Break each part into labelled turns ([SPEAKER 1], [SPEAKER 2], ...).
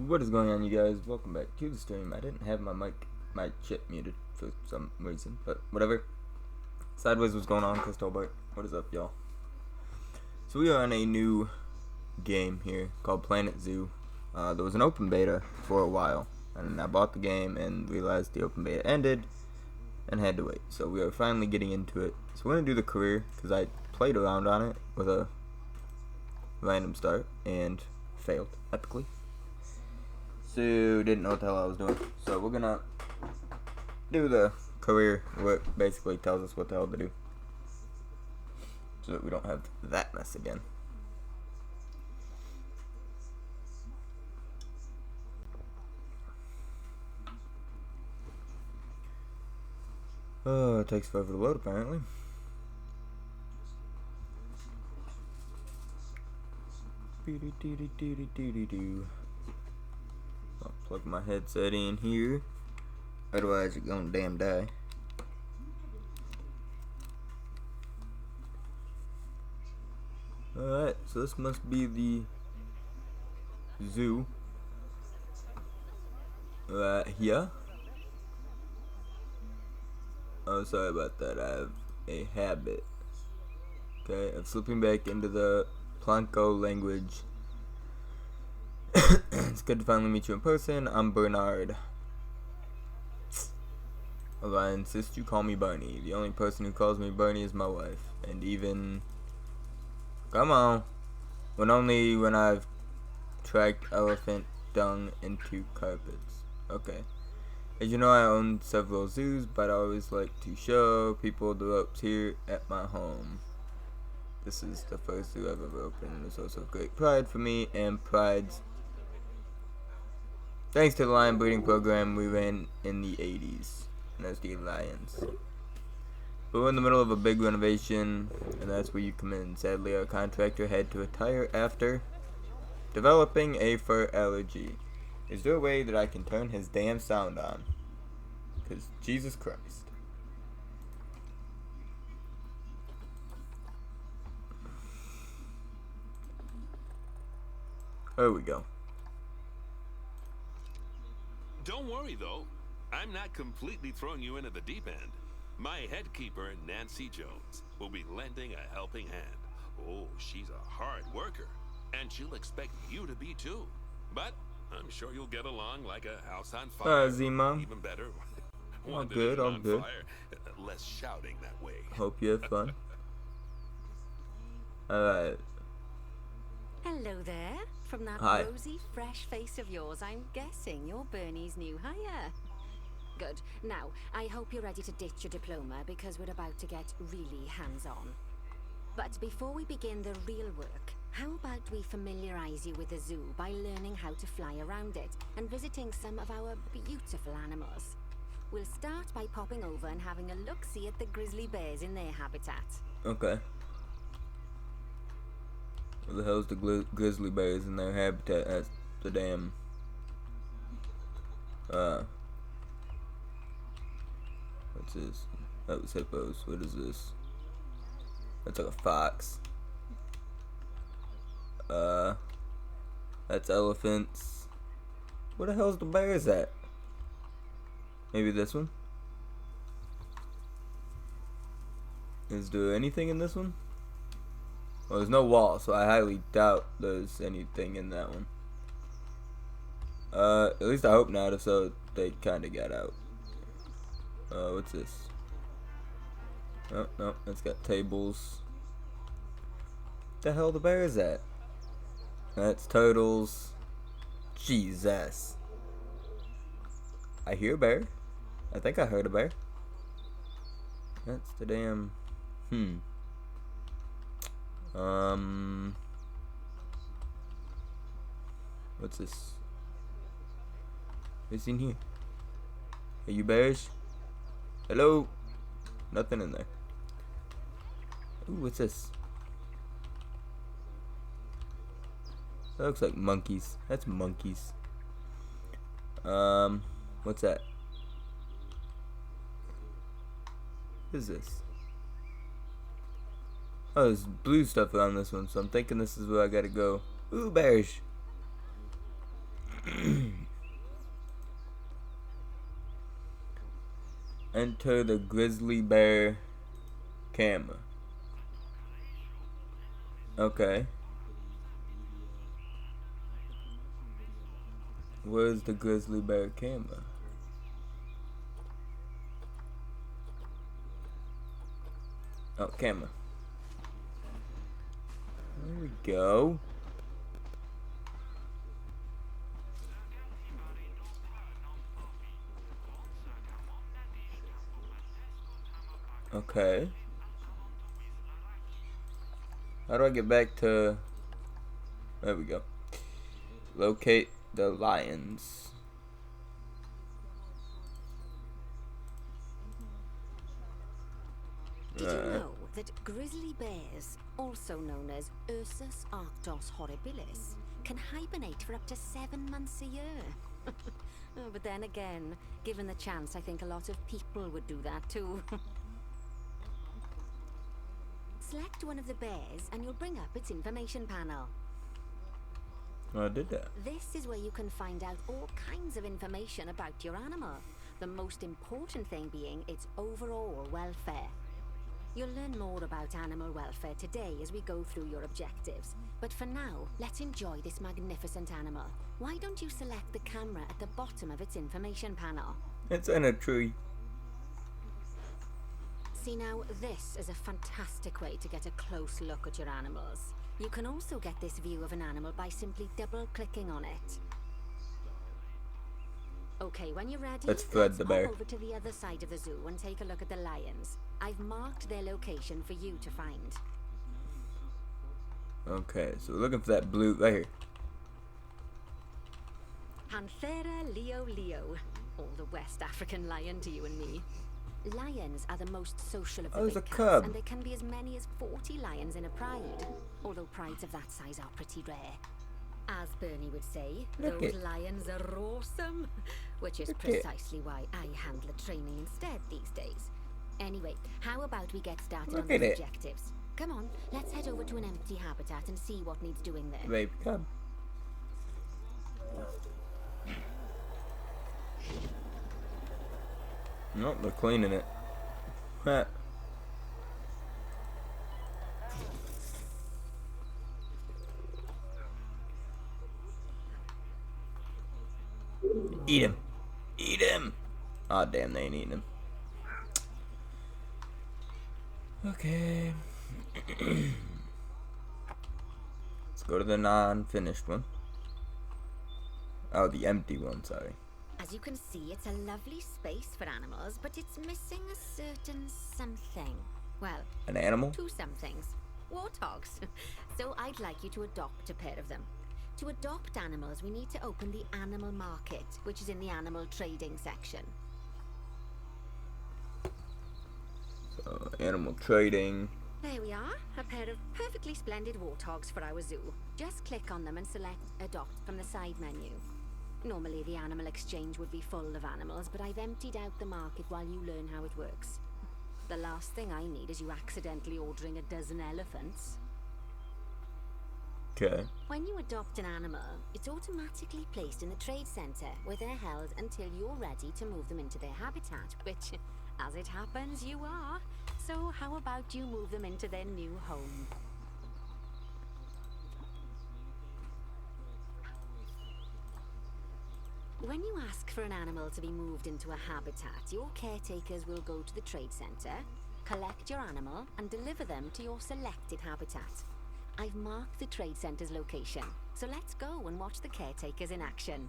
[SPEAKER 1] What is going on, you guys? Welcome back to the stream. I didn't have my shit muted for some reason, but whatever. Sideways, what's going on, Crystalbart? What is up, y'all? So we are on a new game here called Planet Zoo. There was an open beta for a while, and I bought the game and realized the open beta ended and had to wait. So we are finally getting into it. So we're gonna do the career because I played around on it with a random start and failed epically. So didn't know what the hell I was doing. So we're gonna do the career, where it basically tells us what the hell to do, so that we don't have that mess again. Oh, it takes forever to load apparently. I'll plug my headset in here, otherwise it's gonna damn die. Alright, so this must be the zoo right here. Oh, sorry about that. I have a habit, okay, of slipping back into the Planco language. It's good to finally meet you in person. I'm Bernard. Although I insist you call me Bernie. The only person who calls me Bernie is my wife. And even... Come on. Only when I've tracked elephant dung into carpets. Okay. As you know, I own several zoos, but I always like to show people the ropes here at my home. This is the first zoo I've ever opened. It's also great pride for me, and pride's thanks to the lion breeding program we ran in the 80s. And that's the Lions. But we're in the middle of a big renovation, and that's where you come in. Sadly, our contractor had to retire after developing a fur allergy. Is there a way that I can turn his damn sound on? Because Jesus Christ. There we go.
[SPEAKER 2] Don't worry, though. I'm not completely throwing you into the deep end. My head keeper, Nancy Jones, will be lending a helping hand. Oh, she's a hard worker, and she'll expect you to be too. But I'm sure you'll get along like a house on fire.
[SPEAKER 1] Zima.
[SPEAKER 2] Even better.
[SPEAKER 1] All good, all good.
[SPEAKER 2] Fire, less shouting that way.
[SPEAKER 1] Hope you have fun. Alright.
[SPEAKER 3] Hello there. From that
[SPEAKER 1] Hi.
[SPEAKER 3] rosy, fresh face of yours, I'm guessing you're Bernie's new hire. Good. Now, I hope you're ready to ditch your diploma because we're about to get really hands-on. But before we begin the real work, how about we familiarize you with the zoo by learning how to fly around it and visiting some of our beautiful animals? We'll start by popping over and having a look-see at the grizzly bears in their habitat.
[SPEAKER 1] Okay. Where the hell's the grizzly bears in their habitat? That's the damn... What's this? That was hippos. What is this? That's like a fox. That's elephants. Where the hell's the bears at? Maybe this one? Is there anything in this one? Well, there's no wall, so I highly doubt there's anything in that one. At least I hope not, if so, they kinda got out. What's this? Oh, no, it's got tables. What the hell the bears at? That's turtles. Jesus. I hear a bear. I think I heard a bear. That's the damn... What's this? What's in here? Are you bears? Hello? Nothing in there. Ooh, what's this? That looks like monkeys. That's monkeys. What's that? What is this? Oh, there's blue stuff around this one, so I'm thinking this is where I gotta go. Ooh, bears. Enter the grizzly bear camera. Okay. Where's the grizzly bear camera? Oh, camera. There we go. Okay. How do I get back to... There we go. Locate the lions.
[SPEAKER 3] Did you know that grizzly bears, also known as Ursus arctos horribilis, can hibernate for up to 7 months a year? Oh, but then again, given the chance, I think a lot of people would do that too. Select one of the bears and you'll bring up its information panel.
[SPEAKER 1] Oh, I did that.
[SPEAKER 3] This is where you can find out all kinds of information about your animal. The most important thing being its overall welfare. You'll learn more about animal welfare today as we go through your objectives. But for now, let's enjoy this magnificent animal. Why don't you select the camera at the bottom of its information panel?
[SPEAKER 1] It's in a tree.
[SPEAKER 3] See now, this is a fantastic way to get a close look at your animals. You can also get this view of an animal by simply double-clicking on it. Okay, when you're ready,
[SPEAKER 1] Let's Fred the bear.
[SPEAKER 3] pop over to the other side of the zoo and take a look at the lions. I've marked their location for you to find.
[SPEAKER 1] Okay, so we're looking for that blue right here.
[SPEAKER 3] Panthera leo leo, or the West African lion to you and me. Lions are the most social of the
[SPEAKER 1] there's
[SPEAKER 3] big
[SPEAKER 1] a
[SPEAKER 3] cats,
[SPEAKER 1] cub.
[SPEAKER 3] and there can be as many as 40 lions in a pride, although prides of that size are pretty rare. As Bernie would say,
[SPEAKER 1] Look
[SPEAKER 3] those
[SPEAKER 1] it.
[SPEAKER 3] lions are awesome, which is
[SPEAKER 1] Look it.
[SPEAKER 3] precisely why I handle the training instead these days. Anyway, how about we get started
[SPEAKER 1] Look
[SPEAKER 3] on
[SPEAKER 1] at
[SPEAKER 3] those
[SPEAKER 1] it.
[SPEAKER 3] objectives? Come on, let's head over to an empty habitat and see what needs doing there.
[SPEAKER 1] Baby cub. Nope, they're cleaning it. Huh. Eat him. Eat him. Aw, damn, they ain't eating him. Okay. Let's go to the non-finished one. Oh, the empty one, sorry.
[SPEAKER 3] As you can see, it's a lovely space for animals, but it's missing a certain something. Well,
[SPEAKER 1] An animal?
[SPEAKER 3] 2 somethings. Warthogs. So I'd like you to adopt a pair of them. To adopt animals, we need to open the animal market, which is in the animal trading section.
[SPEAKER 1] So, animal trading.
[SPEAKER 3] There we are, a pair of perfectly splendid warthogs for our zoo. Just click on them and select Adopt from the side menu. Normally the animal exchange would be full of animals, but I've emptied out the market while you learn how it works. The last thing I need is you accidentally ordering a dozen elephants.
[SPEAKER 1] Okay.
[SPEAKER 3] When you adopt an animal, it's automatically placed in the trade center, where they're held until you're ready to move them into their habitat, which, as it happens, you are. So how about you move them into their new home? When you ask for an animal to be moved into a habitat, your caretakers will go to the trade center, collect your animal, and deliver them to your selected habitat. I've marked the trade center's location, so let's go and watch the caretakers in action.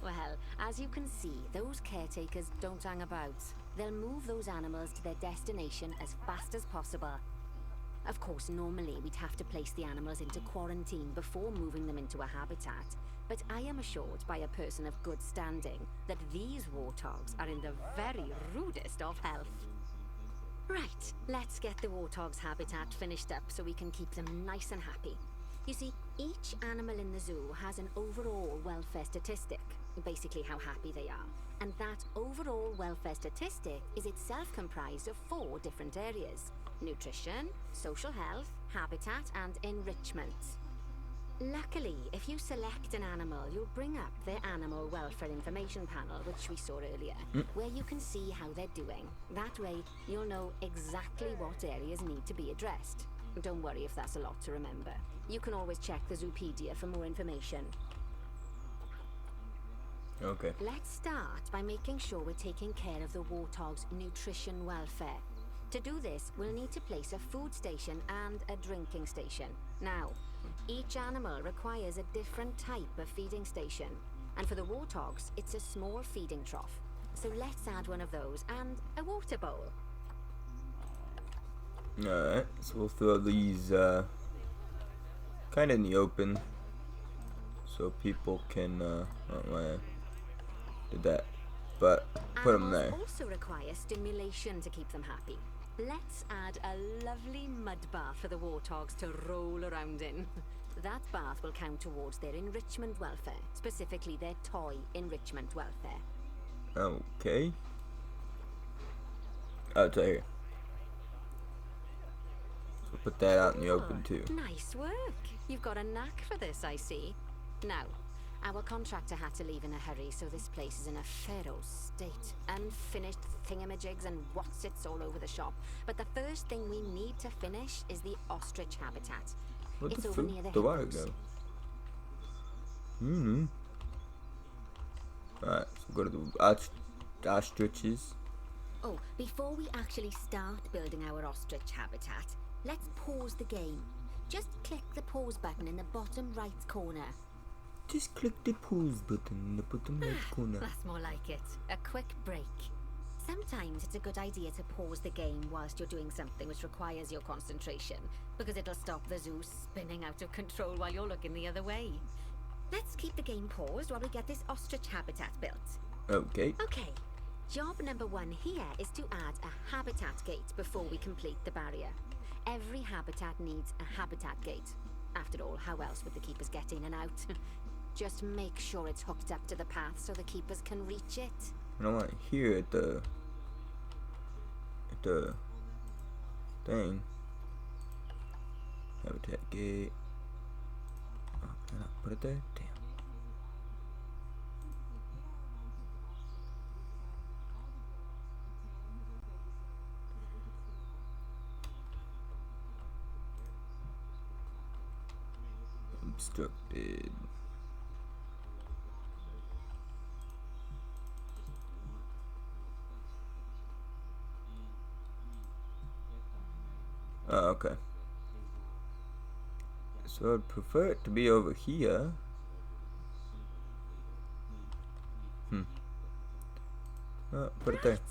[SPEAKER 3] Well, as you can see, those caretakers don't hang about. They'll move those animals to their destination as fast as possible. Of course, normally we'd have to place the animals into quarantine before moving them into a habitat, but I am assured by a person of good standing that these warthogs are in the very rudest of health. Right, let's get the warthog's habitat finished up so we can keep them nice and happy. You see, each animal in the zoo has an overall welfare statistic, basically how happy they are. And that overall welfare statistic is itself comprised of 4 different areas: nutrition, social health, habitat, and enrichment. Luckily, if you select an animal, you'll bring up their animal welfare information panel, which we saw earlier, where you can see how they're doing. That way, you'll know exactly what areas need to be addressed. Don't worry if that's a lot to remember. You can always check the Zoopedia for more information.
[SPEAKER 1] Okay.
[SPEAKER 3] Let's start by making sure we're taking care of the warthog's nutrition welfare. To do this, we'll need to place a food station and a drinking station. Now, each animal requires a different type of feeding station. And for the warthogs, it's a small feeding trough. So let's add one of those and a water bowl.
[SPEAKER 1] Alright, so we'll throw these kind of in the open so people can, did that, but put them there.
[SPEAKER 3] Animals also require stimulation to keep them happy. Let's add a lovely mud bath for the warthogs to roll around in. That bath will count towards their enrichment welfare, specifically their toy enrichment welfare.
[SPEAKER 1] Okay. Oh, it's right here. So put that out in the open too.
[SPEAKER 3] Nice work. You've got a knack for this, I see. Now, our contractor had to leave in a hurry, so this place is in a pharaoh's state. Unfinished thingamajigs and whatsits all over the shop. But the first thing we need to finish is the ostrich habitat.
[SPEAKER 1] Where'd
[SPEAKER 3] It's
[SPEAKER 1] the
[SPEAKER 3] over
[SPEAKER 1] food,
[SPEAKER 3] near the
[SPEAKER 1] the water
[SPEAKER 3] hippos.
[SPEAKER 1] go? Alright, so go to the ostriches.
[SPEAKER 3] Oh, before we actually start building our ostrich habitat, let's pause the game. Just click the pause button in the bottom right corner.
[SPEAKER 1] Just click the pause button in the bottom right corner.
[SPEAKER 3] That's more like it. A quick break. Sometimes it's a good idea to pause the game whilst you're doing something which requires your concentration, because it'll stop the zoo spinning out of control while you're looking the other way. Let's keep the game paused while we get this ostrich habitat built.
[SPEAKER 1] Okay.
[SPEAKER 3] Okay, job number 1 here is to add a habitat gate before we complete the barrier. Every habitat needs a habitat gate. After all, how else would the keepers get in and out? Just make sure it's hooked up to the path so the keepers can reach it.
[SPEAKER 1] And I want here at the thing. Habitat gate. Oh, can I not put it there? Damn. Obstructed. Oh, okay. So I'd prefer it to be over here. Oh, put it there.
[SPEAKER 3] Right.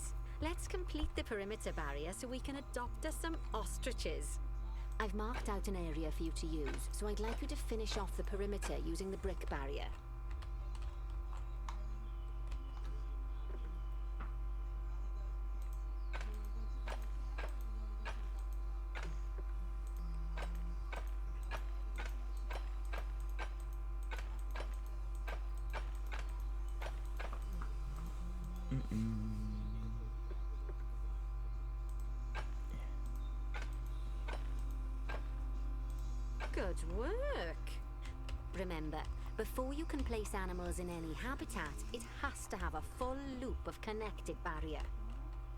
[SPEAKER 3] Let's complete the perimeter barrier so we can adopt us some ostriches. I've marked out an area for you to use, so I'd like you to finish off the perimeter using the brick barrier. Good work! Remember, before you can place animals in any habitat, it has to have a full loop of connected barrier.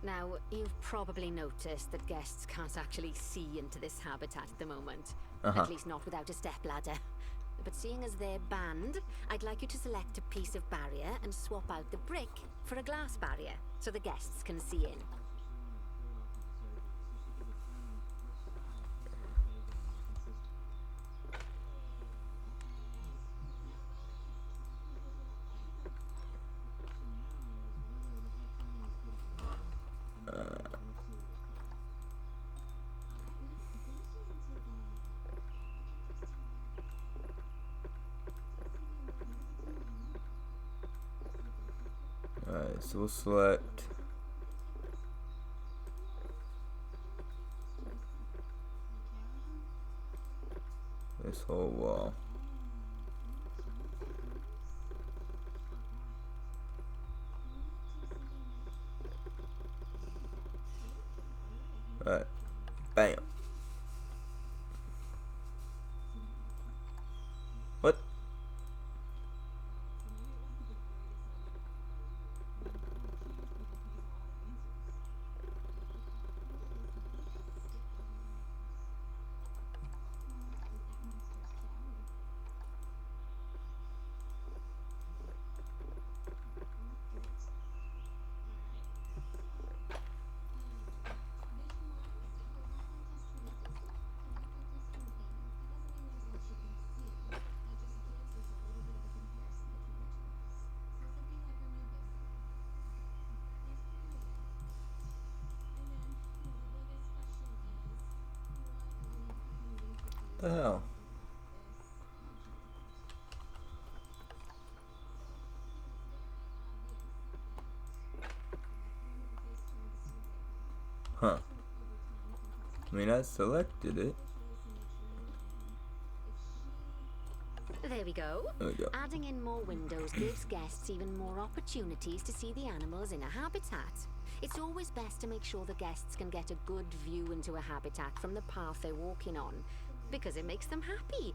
[SPEAKER 3] Now, you've probably noticed that guests can't actually see into this habitat at the moment. At least not without a stepladder. But seeing as they're banned, I'd like you to select a piece of barrier and swap out the brick for a glass barrier, so the guests can see in.
[SPEAKER 1] Alright, so we'll select this whole wall. Alright. Bam. What? The hell? Huh. I mean, I selected it.
[SPEAKER 3] There we go.
[SPEAKER 1] There we go.
[SPEAKER 3] Adding in more windows gives guests even more opportunities to see the animals in a habitat. It's always best to make sure the guests can get a good view into a habitat from the path they're walking on, because it makes them happy,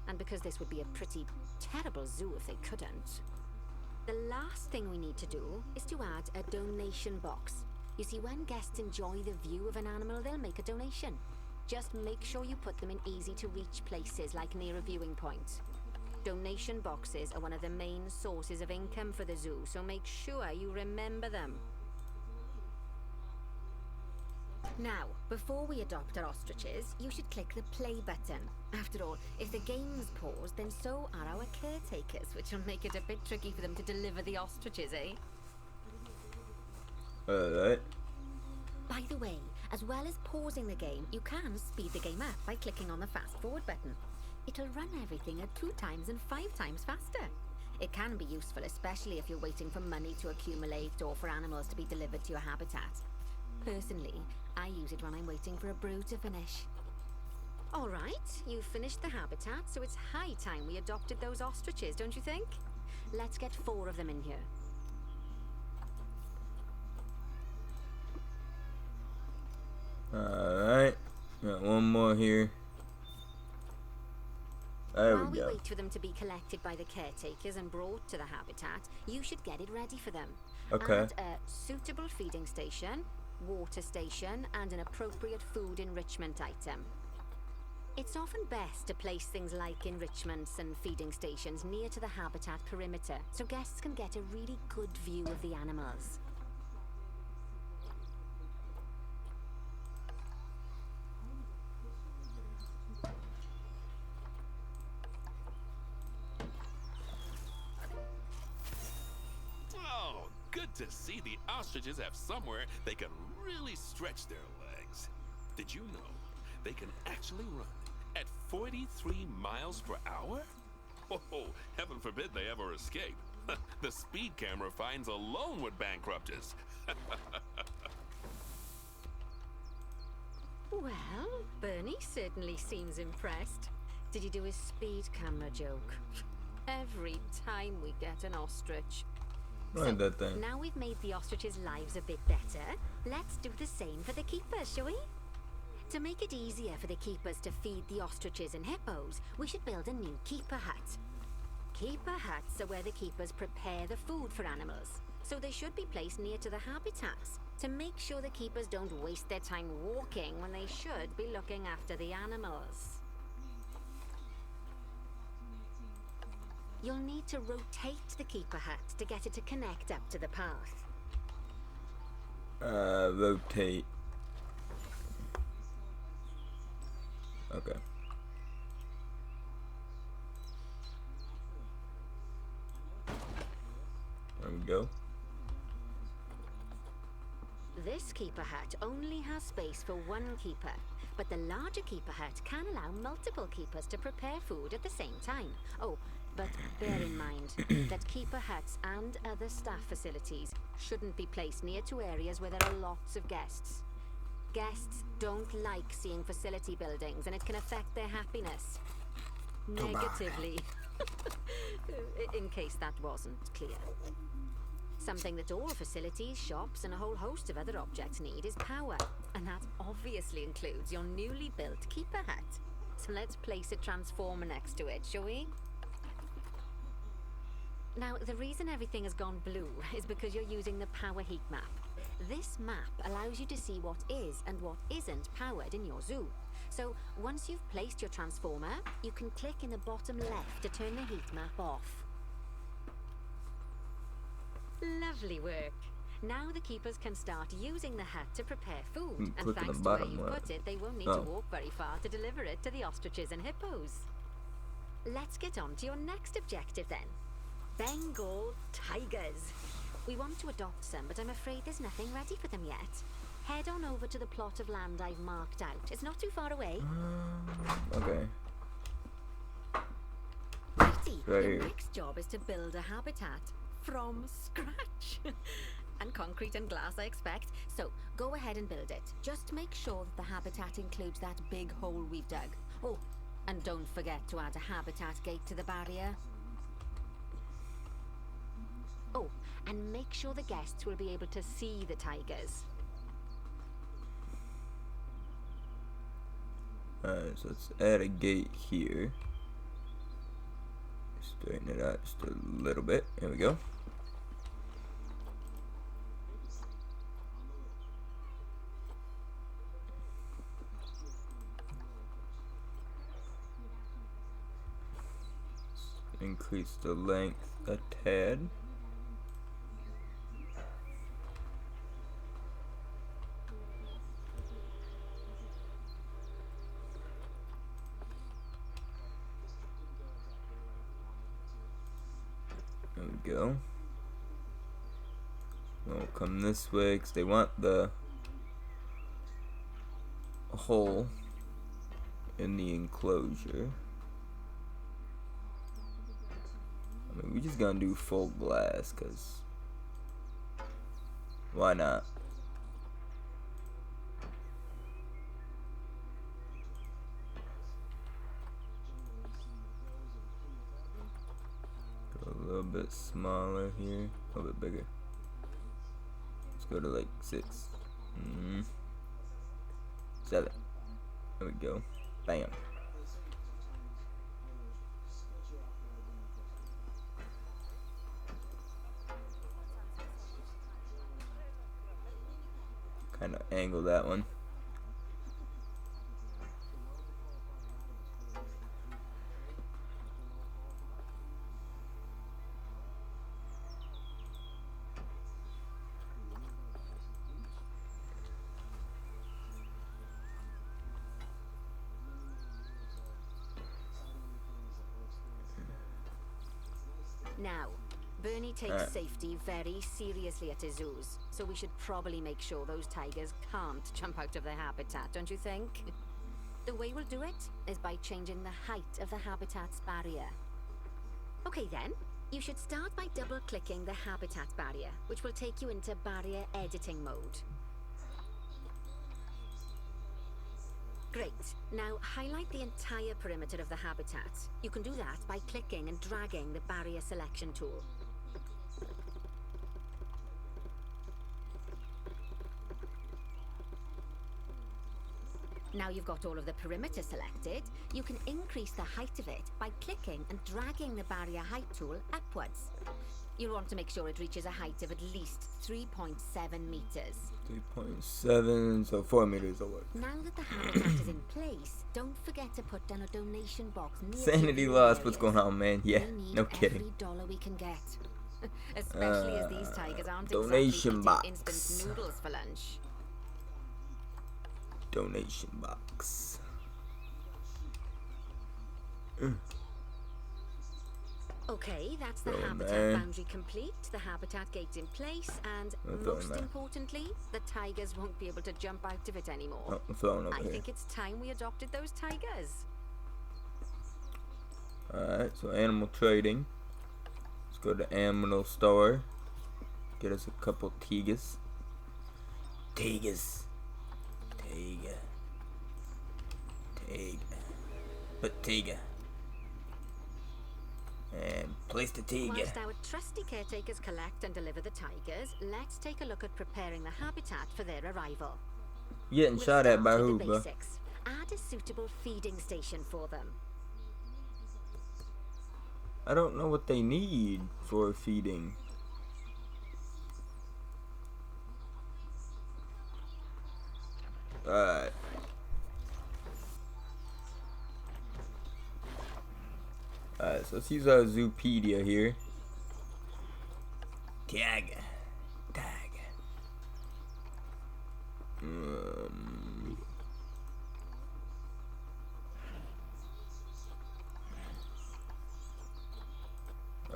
[SPEAKER 3] and because this would be a pretty terrible zoo if they couldn't. The last thing we need to do is to add a donation box. You see, when guests enjoy the view of an animal, they'll make a donation. Just make sure you put them in easy-to-reach places, like near a viewing point. Donation boxes are one of the main sources of income for the zoo, so make sure you remember them. Now, before we adopt our ostriches, you should click the play button. After all, if the game's paused, then so are our caretakers, which will make it a bit tricky for them to deliver the ostriches, eh?
[SPEAKER 1] Alright.
[SPEAKER 3] By the way, as well as pausing the game, you can speed the game up by clicking on the fast forward button. It'll run everything at 2 times and 5 times faster. It can be useful, especially if you're waiting for money to accumulate or for animals to be delivered to your habitat. Personally, I use it when I'm waiting for a brew to finish. Alright, you've finished the habitat, so it's high time we adopted those ostriches, don't you think? Let's get 4 of them in here.
[SPEAKER 1] Alright. Got one more here. There
[SPEAKER 3] While
[SPEAKER 1] we
[SPEAKER 3] we
[SPEAKER 1] go.
[SPEAKER 3] wait for them to be collected by the caretakers and brought to the habitat, you should get it ready for them.
[SPEAKER 1] Okay.
[SPEAKER 3] Add a suitable feeding station, water station, and an appropriate food enrichment item. It's often best to place things like enrichments and feeding stations near to the habitat perimeter, so guests can get a really good view of the animals.
[SPEAKER 2] Oh, good to see the ostriches have somewhere they can really stretch their legs. Did you know they can actually run at 43 miles per hour? Oh, heaven forbid they ever escape. The speed camera fines alone would bankrupt us.
[SPEAKER 3] Well, Bernie certainly seems impressed. Did you do his speed camera joke? Every time we get an ostrich.
[SPEAKER 1] Find that thing.
[SPEAKER 3] Now we've made the ostriches' lives a bit better, let's do the same for the keepers, shall we? To make it easier for the keepers to feed the ostriches and hippos, we should build a new keeper hut. Keeper huts are where the keepers prepare the food for animals, so they should be placed near to the habitats to make sure the keepers don't waste their time walking when they should be looking after the animals. You'll need to rotate the keeper hut to get it to connect up to the path.
[SPEAKER 1] Rotate. Okay. There we go.
[SPEAKER 3] This keeper hut only has space for 1 keeper, but the larger keeper hut can allow multiple keepers to prepare food at the same time. Oh, but bear in mind that keeper huts and other staff facilities shouldn't be placed near to areas where there are lots of guests. Guests don't like seeing facility buildings, and it can affect their happiness negatively. In case that wasn't clear. Something that all facilities, shops, and a whole host of other objects need is power. And that obviously includes your newly built keeper hut. So let's place a transformer next to it, shall we? Now, the reason everything has gone blue is because you're using the power heat map. This map allows you to see what is and what isn't powered in your zoo. So, once you've placed your transformer, you can click in the bottom left to turn the heat map off. Lovely work. Now the keepers can start using the hut to prepare food, and thanks to where you put it, they won't need to walk very far to deliver it to the ostriches and hippos. Let's get on to your next objective then. Bengal tigers. We want to adopt some, but I'm afraid there's nothing ready for them yet. Head on over to the plot of land I've marked out. It's not too far away.
[SPEAKER 1] Okay.
[SPEAKER 3] Righty,
[SPEAKER 1] Right
[SPEAKER 3] the
[SPEAKER 1] here.
[SPEAKER 3] next job is to build a habitat from scratch. And concrete and glass, I expect. So, go ahead and build it. Just make sure that the habitat includes that big hole we've dug. Oh, and don't forget to add a habitat gate to the barrier. Oh, and make sure the guests will be able to see the tigers.
[SPEAKER 1] Alright, so let's add a gate here. Straighten it out just a little bit. There we go. Increase the length a tad. There we go. We'll come this way because they want the hole in the enclosure. I mean, we're just gonna do full glass because why not? Go a little bit smaller here, a little bit bigger. Let's go to like 6. 7. There we go. Bam. Kind of angle that one.
[SPEAKER 3] Now, Bernie takes safety very seriously at his zoos, so we should probably make sure those tigers can't jump out of their habitat, don't you think? The way we'll do it is by changing the height of the habitat's barrier. Okay then, you should start by double-clicking the habitat barrier, which will take you into barrier editing mode. Great. Now highlight the entire perimeter of the habitat. You can do that by clicking and dragging the barrier selection tool. Now you've got all of the perimeter selected, you can increase the height of it by clicking and dragging the barrier height tool upwards. You'll want to make sure it reaches a height of at least 3.7 meters.
[SPEAKER 1] 3.7, so 4 meters will work.
[SPEAKER 3] Now that the habitat is in place, don't forget to put down a donation box near
[SPEAKER 1] Sanity
[SPEAKER 3] the
[SPEAKER 1] lost,
[SPEAKER 3] areas.
[SPEAKER 1] what's going on, man? Yeah,
[SPEAKER 3] We need
[SPEAKER 1] no kidding.
[SPEAKER 3] every dollar we can get. Especially as these tigers aren't
[SPEAKER 1] donation
[SPEAKER 3] exactly
[SPEAKER 1] box.
[SPEAKER 3] eating instant noodles for lunch.
[SPEAKER 1] Donation box.
[SPEAKER 3] Okay, that's the
[SPEAKER 1] Throw 'em
[SPEAKER 3] habitat
[SPEAKER 1] there.
[SPEAKER 3] boundary complete, the habitat gate's in place, and
[SPEAKER 1] I'll throw 'em
[SPEAKER 3] most
[SPEAKER 1] there.
[SPEAKER 3] importantly, the tigers won't be able to jump out of it anymore.
[SPEAKER 1] Oh, I'm throwing over
[SPEAKER 3] I
[SPEAKER 1] here.
[SPEAKER 3] think it's time we adopted those tigers.
[SPEAKER 1] Alright, so animal trading. Let's go to animal store. Get us a couple tigers. Tigers. Tiger. Tiger. But tiger. And place the tiger.
[SPEAKER 3] Whilst our trusty caretakers collect and deliver the tigers, let's take a look at preparing the habitat for their arrival.
[SPEAKER 1] You getting
[SPEAKER 3] We'll
[SPEAKER 1] shot at by
[SPEAKER 3] start
[SPEAKER 1] who,
[SPEAKER 3] with the
[SPEAKER 1] bro?
[SPEAKER 3] basics. Add a suitable feeding station for them.
[SPEAKER 1] I don't know what they need for feeding. Alright. Alright, so let's use our Zoopedia here. Tag.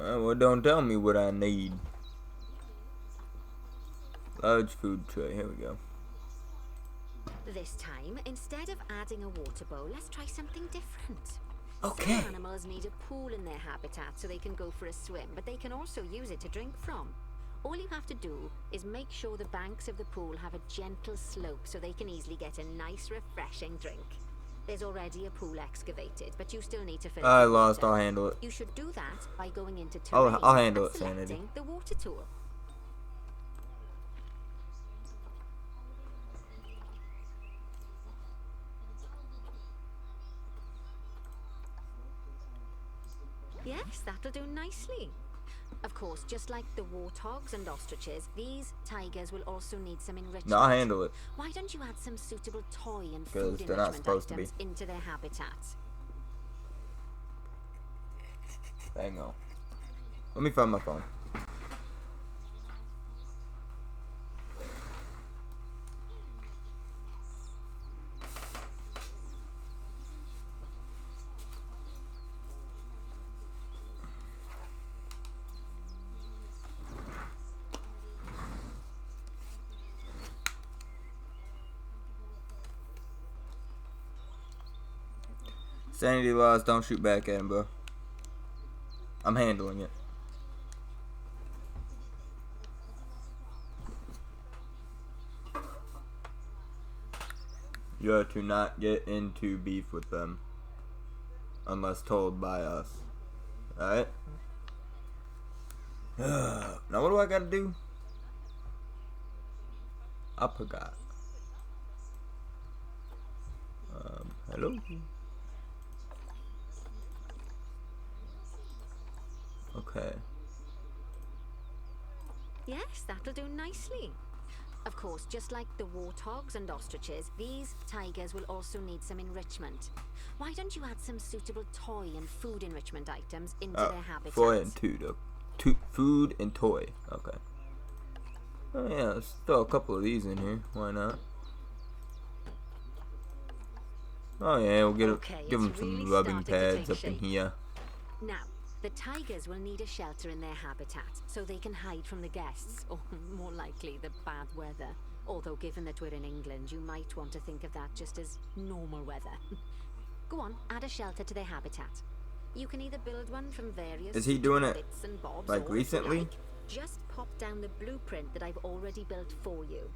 [SPEAKER 1] Well, don't tell me what I need. Large food tray, here we go.
[SPEAKER 3] This time, instead of adding a water bowl, let's try something different.
[SPEAKER 1] Okay.
[SPEAKER 3] Some animals need a pool in their habitat so they can go for a swim, but they can also use it to drink from. All you have to do is make sure the banks of the pool have a gentle slope so they can easily get a nice, refreshing drink. There's already a pool excavated, but you still need to fill it
[SPEAKER 1] I
[SPEAKER 3] with
[SPEAKER 1] lost,
[SPEAKER 3] water.
[SPEAKER 1] I'll handle it.
[SPEAKER 3] You should do that by going into
[SPEAKER 1] I'll
[SPEAKER 3] terrain
[SPEAKER 1] handle
[SPEAKER 3] and
[SPEAKER 1] it, Sanity.
[SPEAKER 3] selecting the water tool. Yes, that'll do nicely. Of course, just like the warthogs and ostriches, these tigers will also need some enrichment.
[SPEAKER 1] No, I'll handle it.
[SPEAKER 3] Why don't you add some suitable toy and
[SPEAKER 1] Because
[SPEAKER 3] food
[SPEAKER 1] they're not
[SPEAKER 3] enrichment
[SPEAKER 1] supposed to
[SPEAKER 3] items
[SPEAKER 1] be.
[SPEAKER 3] into their habitat?
[SPEAKER 1] Hang on. Let me find my phone. Sanity laws, don't shoot back at him, bro. I'm handling it. You are to not get into beef with them. Unless told by us. Alright? Now what do I gotta do? I forgot. Hello? Okay.
[SPEAKER 3] Yes, that'll do nicely. Of course, just like the warthogs and ostriches, these tigers will also need some enrichment. Why don't you add some suitable toy and food enrichment items into their habitat?
[SPEAKER 1] 4 and 2 though. Food and toy. Okay. Oh yeah, let's throw a couple of these in here. Why not? Oh yeah, we'll
[SPEAKER 3] Okay,
[SPEAKER 1] give them
[SPEAKER 3] it's
[SPEAKER 1] some
[SPEAKER 3] really
[SPEAKER 1] rubbing
[SPEAKER 3] starting to
[SPEAKER 1] pads
[SPEAKER 3] take
[SPEAKER 1] up in
[SPEAKER 3] shape.
[SPEAKER 1] here.
[SPEAKER 3] Now, the tigers will need a shelter in their habitat so they can hide from the guests, or more likely, the bad weather. Although, given that we're in England, you might want to think of that just as normal weather. Go on, add a shelter to their habitat. You can either build one from various
[SPEAKER 1] Is he doing it,
[SPEAKER 3] bits and bobs,
[SPEAKER 1] like,
[SPEAKER 3] or if you
[SPEAKER 1] recently?
[SPEAKER 3] like, just pop down the blueprint that I've already built for you.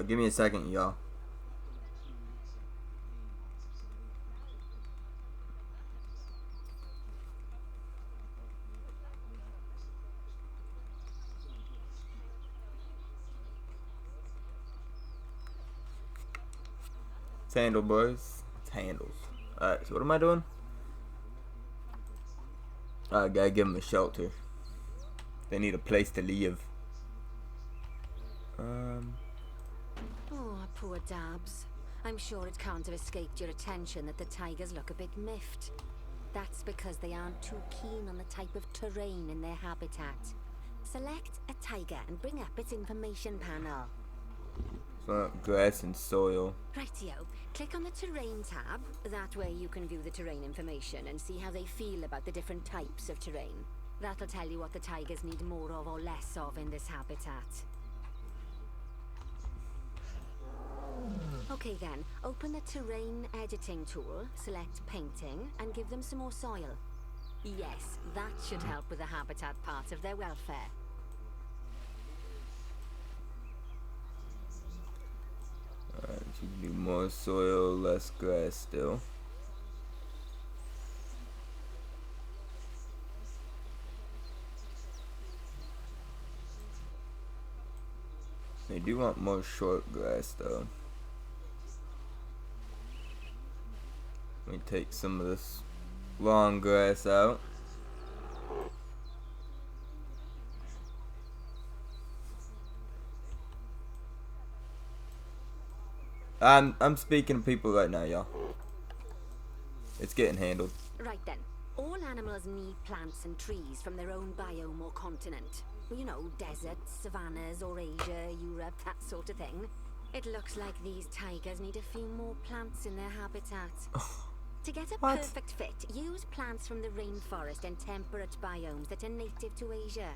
[SPEAKER 1] Give me a second, y'all. It's handle, boys. It's handles. Alright, so what am I doing? I gotta give them a shelter. They need a place to live.
[SPEAKER 3] Oh, poor Dabs. I'm sure it can't have escaped your attention that the tigers look a bit miffed. That's because they aren't too keen on the type of terrain in their habitat. Select a tiger and bring up its information panel.
[SPEAKER 1] So, grass and soil.
[SPEAKER 3] Rightio, click on the terrain tab. That way you can view the terrain information and see how they feel about the different types of terrain. That'll tell you what the tigers need more of or less of in this habitat. Okay then, open the terrain editing tool, select painting, and give them some more soil. Yes, that should help with the habitat part of their welfare.
[SPEAKER 1] So you can do more soil, less grass still. They do want more short grass though. Let me take some of this long grass out. I'm speaking to people right now, y'all. It's getting handled.
[SPEAKER 3] Right then. All animals need plants and trees from their own biome or continent. You know, deserts, savannas, or Asia, Europe, that sort of thing. It looks like these tigers need a few more plants in their habitat. To get a
[SPEAKER 1] What?
[SPEAKER 3] perfect fit, use plants from the rainforest and temperate biomes that are native to Asia.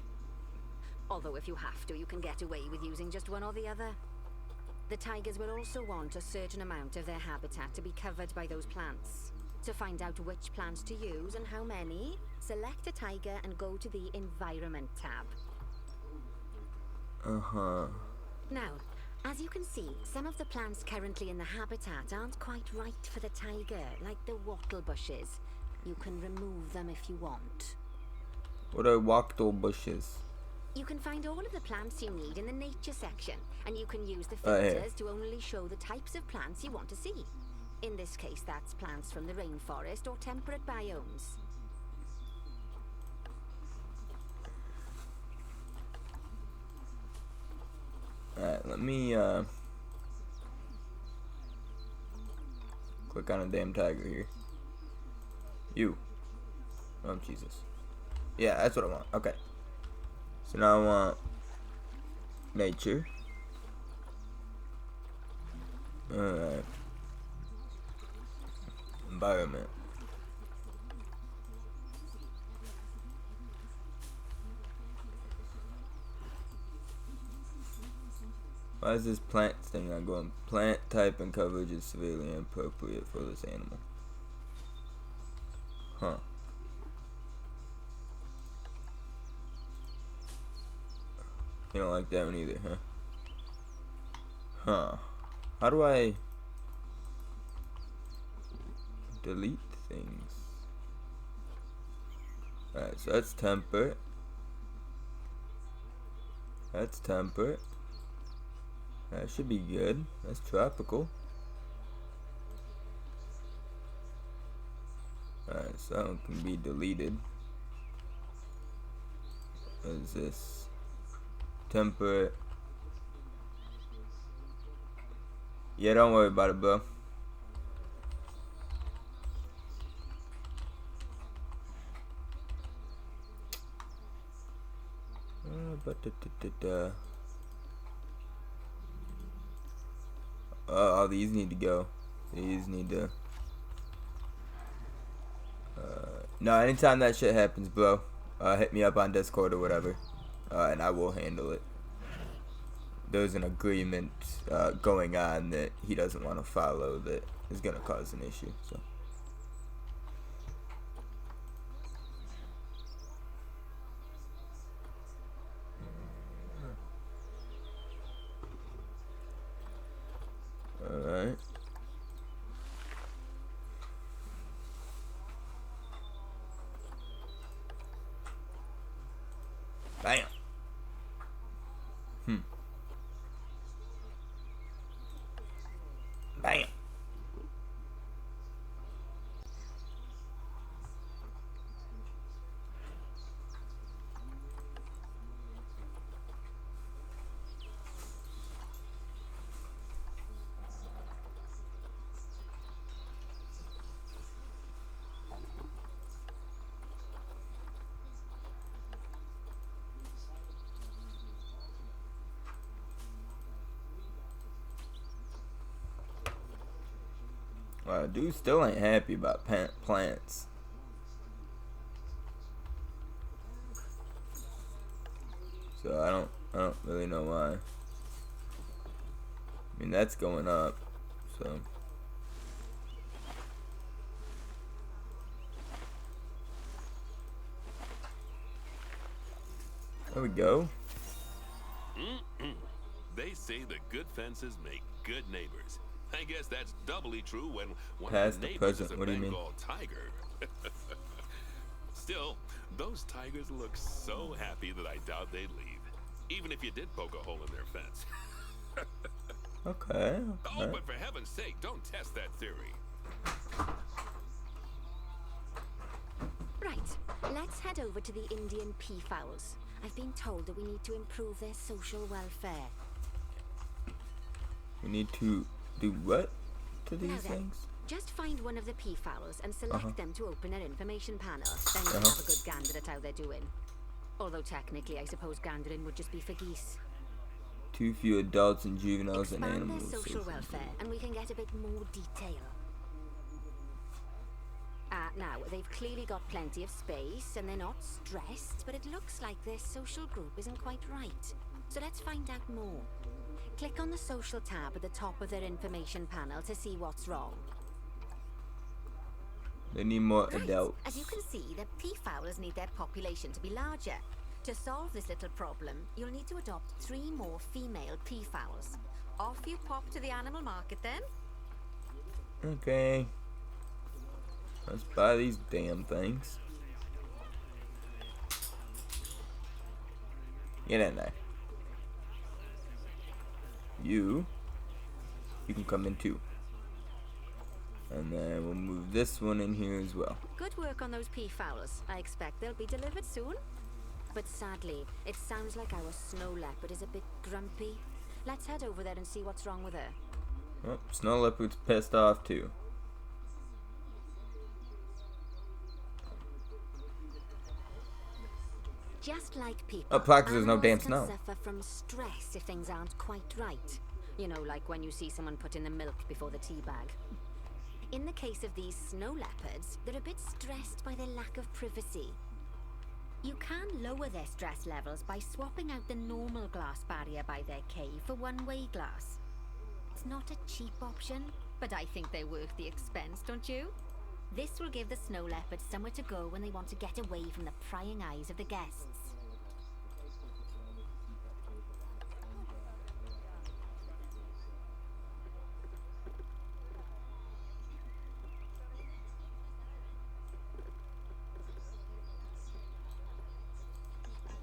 [SPEAKER 3] Although if you have to, you can get away with using just one or the other. The tigers will also want a certain amount of their habitat to be covered by those plants. To find out which plants to use and how many, select a tiger and go to the Environment tab.
[SPEAKER 1] Uh-huh.
[SPEAKER 3] Now, as you can see, some of the plants currently in the habitat aren't quite right for the tiger, like the wattle bushes. You can remove them if you want.
[SPEAKER 1] What are wattle bushes?
[SPEAKER 3] You can find all of the plants you need in the nature section, and you can use the
[SPEAKER 1] Here.
[SPEAKER 3] filters to only show the types of plants you want to see. In this case, that's plants from the rainforest or temperate biomes.
[SPEAKER 1] Alright, let me click on a damn tiger here. You. Oh Jesus. Yeah, that's what I want. Okay. So now I want nature. Alright. Environment. Why is this plant thing not going? Plant type and coverage is severely inappropriate for this animal. Huh. You don't like that one either, huh? Huh. How do I delete things? Alright, so that's temperate. That's temperate. That should be good. That's tropical. Alright, so that one can be deleted. What is this? Temperate. Yeah, don't worry about it, bro. Oh, these need to go. These need to. No, anytime that shit happens, bro, hit me up on Discord or whatever, and I will handle it. There's an agreement going on that he doesn't want to follow that is gonna cause an issue. So. Alright. Bam. Bam. Dude still ain't happy about plants. So I don't really know why. I mean, that's going up, so. There we go.
[SPEAKER 2] They say the good fences make good neighbors. I guess that's doubly true when one
[SPEAKER 1] Past,
[SPEAKER 2] of
[SPEAKER 1] the
[SPEAKER 2] the neighbors
[SPEAKER 1] present,
[SPEAKER 2] is a
[SPEAKER 1] what do you mean?
[SPEAKER 2] Bengal tiger. Still, those tigers look so happy that I doubt they'd leave, even if you did poke a hole in their fence.
[SPEAKER 1] Okay.
[SPEAKER 2] Oh, but for heaven's sake, don't test that theory.
[SPEAKER 3] Right, let's head over to the Indian peafowls. I've been told that we need to improve their social welfare.
[SPEAKER 1] We need to do what to
[SPEAKER 3] Now
[SPEAKER 1] these
[SPEAKER 3] then,
[SPEAKER 1] things?
[SPEAKER 3] just find one of the peafowls and select them to open their information panel. Then you can have a good gander at how they're doing. Although technically, I suppose gandering would just be for geese.
[SPEAKER 1] Too few adults and juveniles and
[SPEAKER 3] Expand
[SPEAKER 1] animals.
[SPEAKER 3] their social welfare, and we can get a bit more detail. Now, they've clearly got plenty of space, and they're not stressed, but it looks like their social group isn't quite right. So let's find out more. Click on the social tab at the top of their information panel to see what's wrong.
[SPEAKER 1] They need more
[SPEAKER 3] Right.
[SPEAKER 1] adults.
[SPEAKER 3] As you can see, the peafowls need their population to be larger. To solve this little problem, you'll need to adopt 3 more female peafowls. Off you pop to the animal market then.
[SPEAKER 1] Okay. Let's buy these damn things. Get in there. You can come in too. And then we'll move this one in here as well.
[SPEAKER 3] Good work on those peafowls. I expect they'll be delivered soon. But sadly, it sounds like our snow leopard is a bit grumpy. Let's head over there and see what's wrong with her.
[SPEAKER 1] Oh, snow leopard's pissed off too.
[SPEAKER 3] Just like people,
[SPEAKER 1] Oh, Plax, there's no
[SPEAKER 3] animals
[SPEAKER 1] damn
[SPEAKER 3] can
[SPEAKER 1] snow.
[SPEAKER 3] suffer from stress if things aren't quite right. You know, like when you see someone put in the milk before the tea bag. In the case of these snow leopards, they're a bit stressed by their lack of privacy. You can lower their stress levels by swapping out the normal glass barrier by their cave for one-way glass. It's not a cheap option, but I think they're worth the expense, don't you? This will give the snow leopards somewhere to go when they want to get away from the prying eyes of the guests.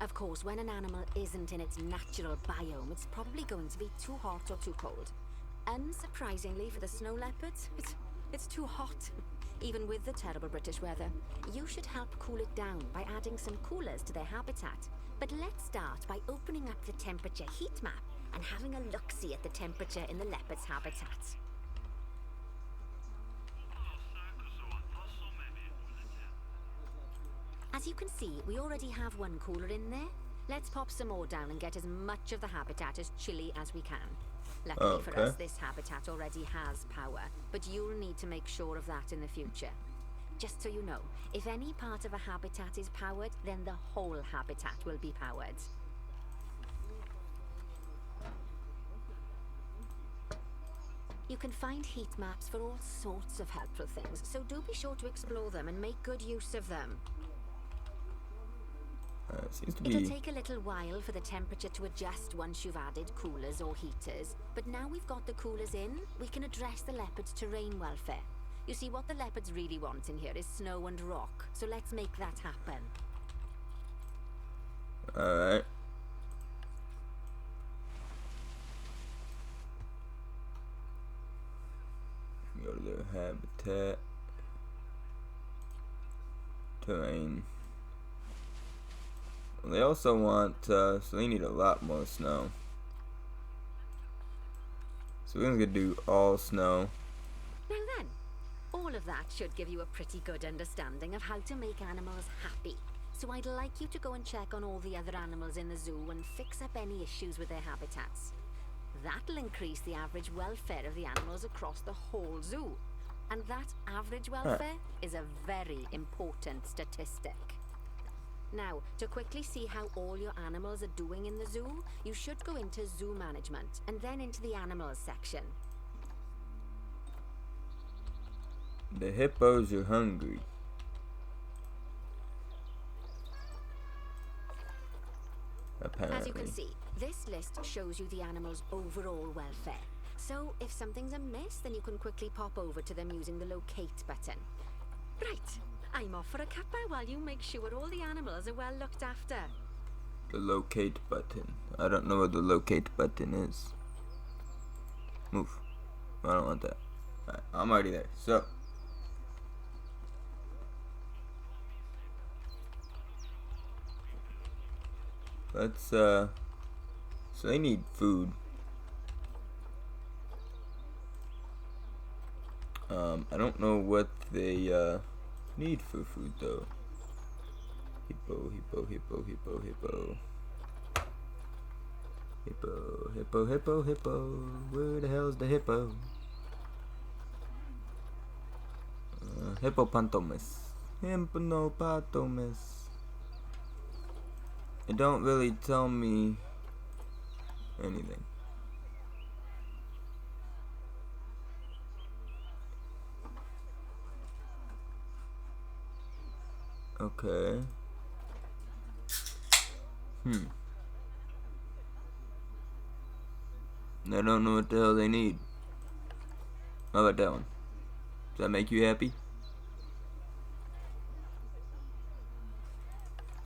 [SPEAKER 3] Of course, when an animal isn't in its natural biome, it's probably going to be too hot or too cold. Unsurprisingly for the snow leopards, it's too hot. Even with the terrible British weather, you should help cool it down by adding some coolers to their habitat. But let's start by opening up the temperature heat map and having a look-see at the temperature in the leopard's habitat. As you can see, we already have one cooler in there. Let's pop some more down and get as much of the habitat as chilly as we can. Luckily for us, this habitat already has power, but you'll need to make sure of that in the future. Just so you know, if any part of a habitat is powered, then the whole habitat will be powered. You can find heat maps for all sorts of helpful things, so do be sure to explore them and make good use of them.
[SPEAKER 1] Seems to be...
[SPEAKER 3] It'll take a little while for the temperature to adjust once you've added coolers or heaters, but now we've got the coolers in, we can address the leopard's terrain welfare. You see, what the leopards really want in here is snow and rock, so let's make that happen.
[SPEAKER 1] Alright. Go to their habitat. Terrain. They also want, so they need a lot more snow. So we're gonna do all snow.
[SPEAKER 3] Now then, all of that should give you a pretty good understanding of how to make animals happy. So I'd like you to go and check on all the other animals in the zoo and fix up any issues with their habitats. That'll increase the average welfare of the animals across the whole zoo. And that average welfare is a very important statistic. Now, to quickly see how all your animals are doing in the zoo, you should go into zoo management and then into the animals section.
[SPEAKER 1] The hippos are hungry. Apparently.
[SPEAKER 3] As you can see, this list shows you the animal's overall welfare. So if something's amiss, then you can quickly pop over to them using the locate button. Right, I'm off for a cuppa while you make sure all the animals are well looked after.
[SPEAKER 1] The locate button. I don't know what the locate button is. Move. I don't want that. Alright, I'm already there. So. Let's, so they need food. I don't know what they, need for food, though. Hippo, hippo, hippo, hippo, hippo. Hippo, hippo, hippo, hippo. Where the hell's the hippo? Hippopotamus. Hippopotamus. It don't really tell me anything. Okay. I don't know what the hell they need. How about that one? Does that make you happy?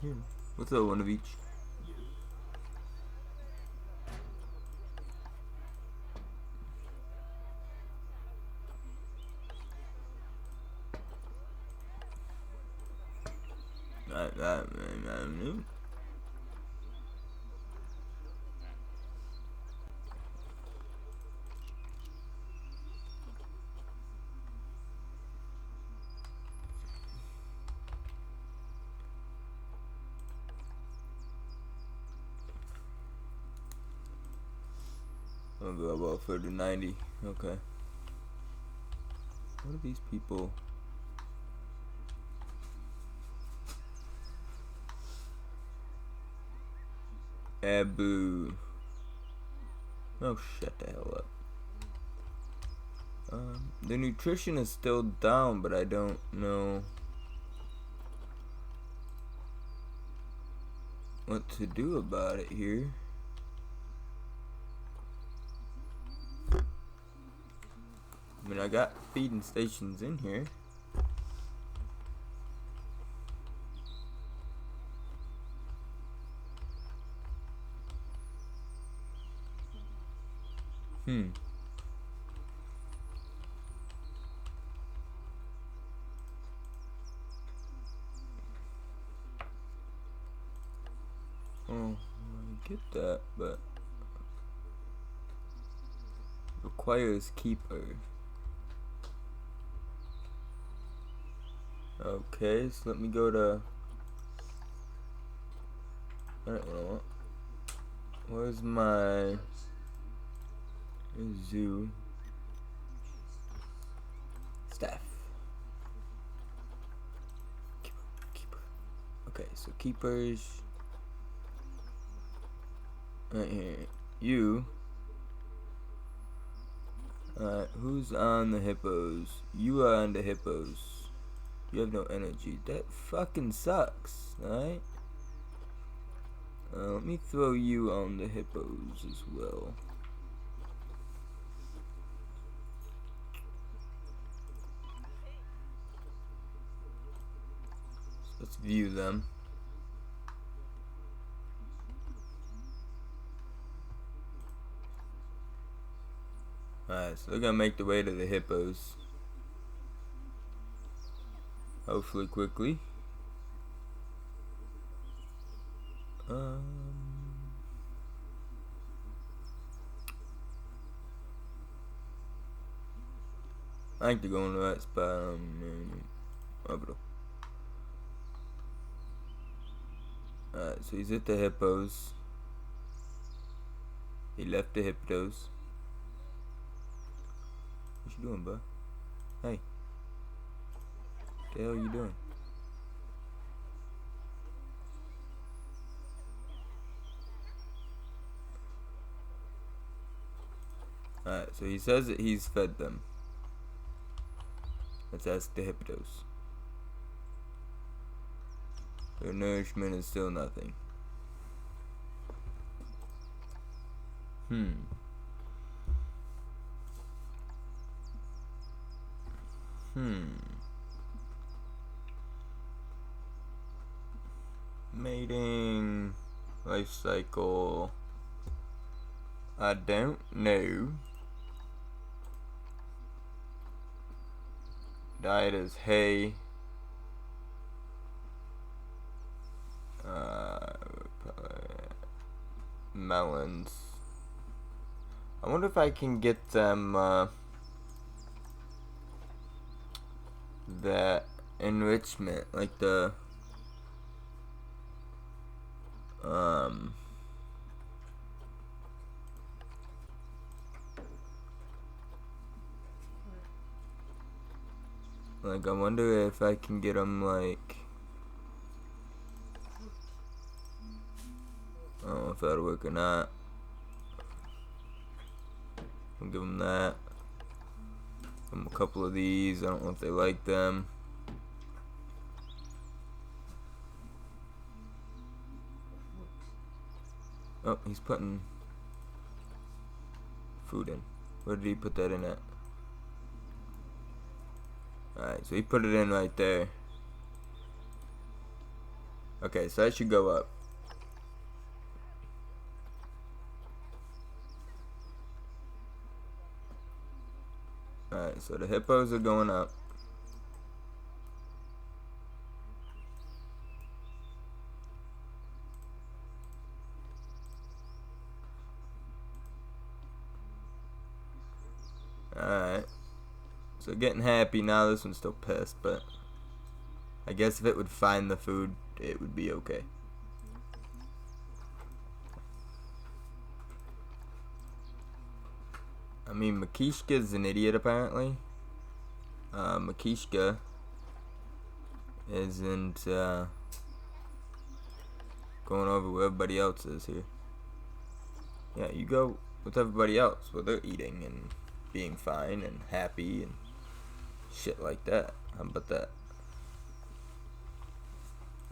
[SPEAKER 1] Here. What's up, one of each? I knew. I'll go about for the 90. Okay. What are these people? Abu. Oh, shut the hell up. The nutrition is still down, but I don't know what to do about it here. I mean, I got feeding stations in here. Oh, I get that, but requires keeper. Okay, so let me go to. Alright, you know what? Where's my zoo staff? Keeper. Okay, so keepers. Right here. You. Alright, who's on the hippos? You are on the hippos. You have no energy. That fucking sucks, alright? Let me throw you on the hippos as well. So let's view them. Alright, so they're gonna make their way to the hippos. Hopefully quickly. I think they're going to the right spot. Alright, so he's at the hippos. He left the hippos. What you doing, bud? Hey. What the hell are you doing? Alright, so he says that he's fed them. Let's ask the hippos. Their nourishment is still nothing. Mating, life cycle. I don't know. Diet is hay. Melons. I wonder if I can get them that enrichment, like the like I wonder if I can get them like, I don't know if that'll work or not. I'll give them that. Give them a couple of these. I don't know if they like them. Oh, he's putting food in. Where did he put that in at? Alright, so he put it in right there. Okay, so that should go up. Alright, so the hippos are going up. Alright. So getting happy now. This one's still pissed, but I guess if it would find the food, it would be okay. I mean, Makishka's an idiot apparently. Makishka isn't going over where everybody else is here. Yeah, you go with everybody else where they're eating and being fine and happy and shit like that. How about that?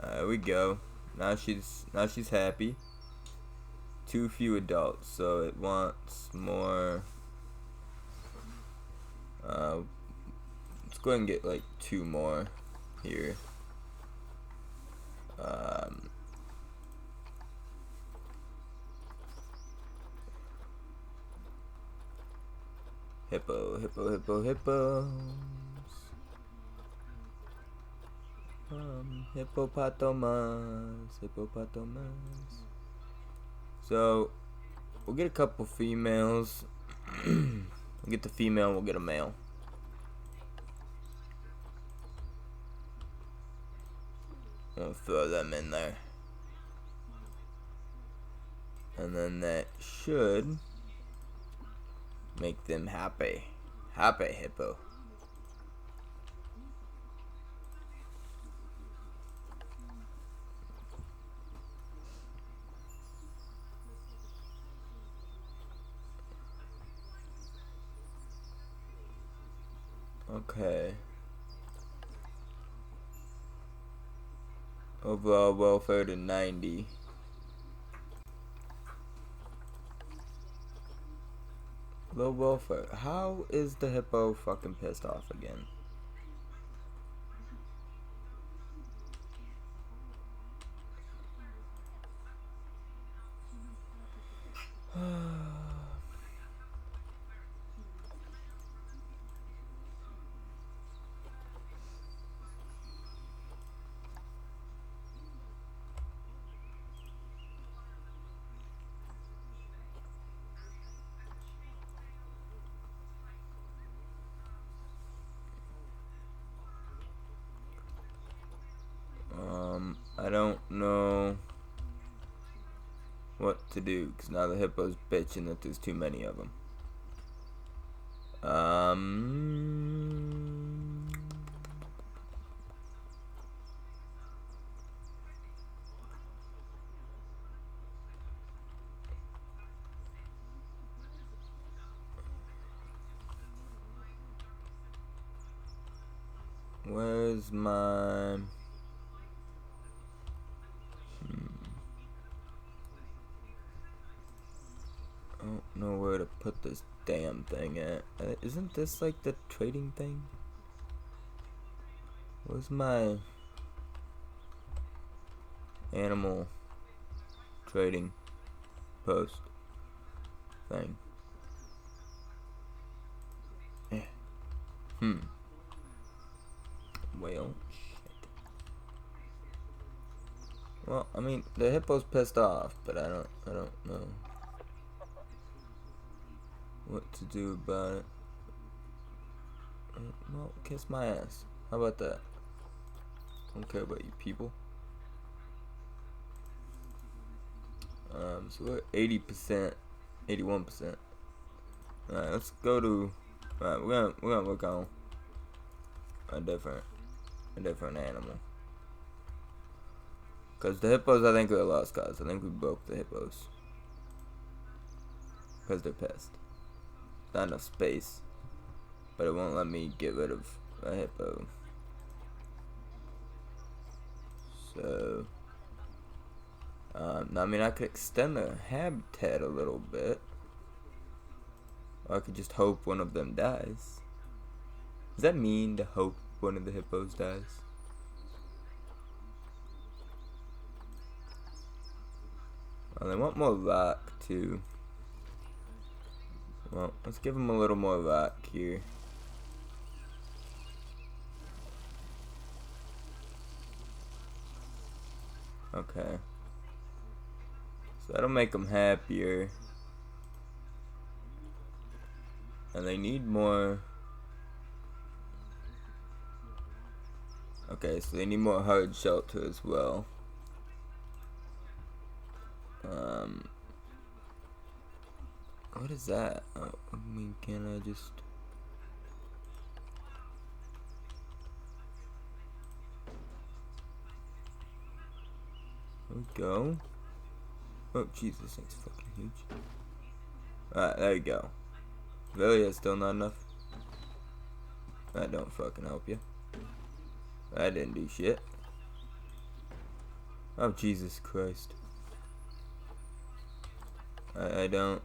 [SPEAKER 1] There we go. Now she's happy. Too few adults, so it wants more. Let's go ahead and get like 2 more here. Hippos. Hippopotamus. So we'll get a couple females. We'll get the female and we'll get a male. We'll throw them in there. And then that should make them happy. Happy hippo. Okay. Overall welfare to 90. Low welfare. How is the hippo fucking pissed off again? I don't know what to do because now the hippo's bitching that there's too many of them. Where's my... I don't know where to put this damn thing at. Isn't this like the trading thing? Where's my animal trading post thing? Well, shit. Well, I mean, the hippo's pissed off, but I don't know what to do about it. Well, kiss my ass. How about that? Don't care about you people. So we're 80%, 81%. Alright, let's go to. Alright, we're gonna work on a different animal. Cause the hippos, I think, are a lost cause. I think we broke the hippos. Cause they're pissed. Not enough space, but it won't let me get rid of a hippo. So, I mean, I could extend the habitat a little bit. Or I could just hope one of them dies. Does that mean to hope one of the hippos dies? Well, they want more rock too. Well, let's give them a little more rock here. Okay. So that'll make them happier. And they need more. Okay, so they need more hard shelter as well. What is that? Oh, I mean, can I just... There we go. Oh, Jesus, this thing's fucking huge. Alright, there you go. Really, that's still not enough? That don't fucking help you. That didn't do shit. Oh, Jesus Christ. I don't...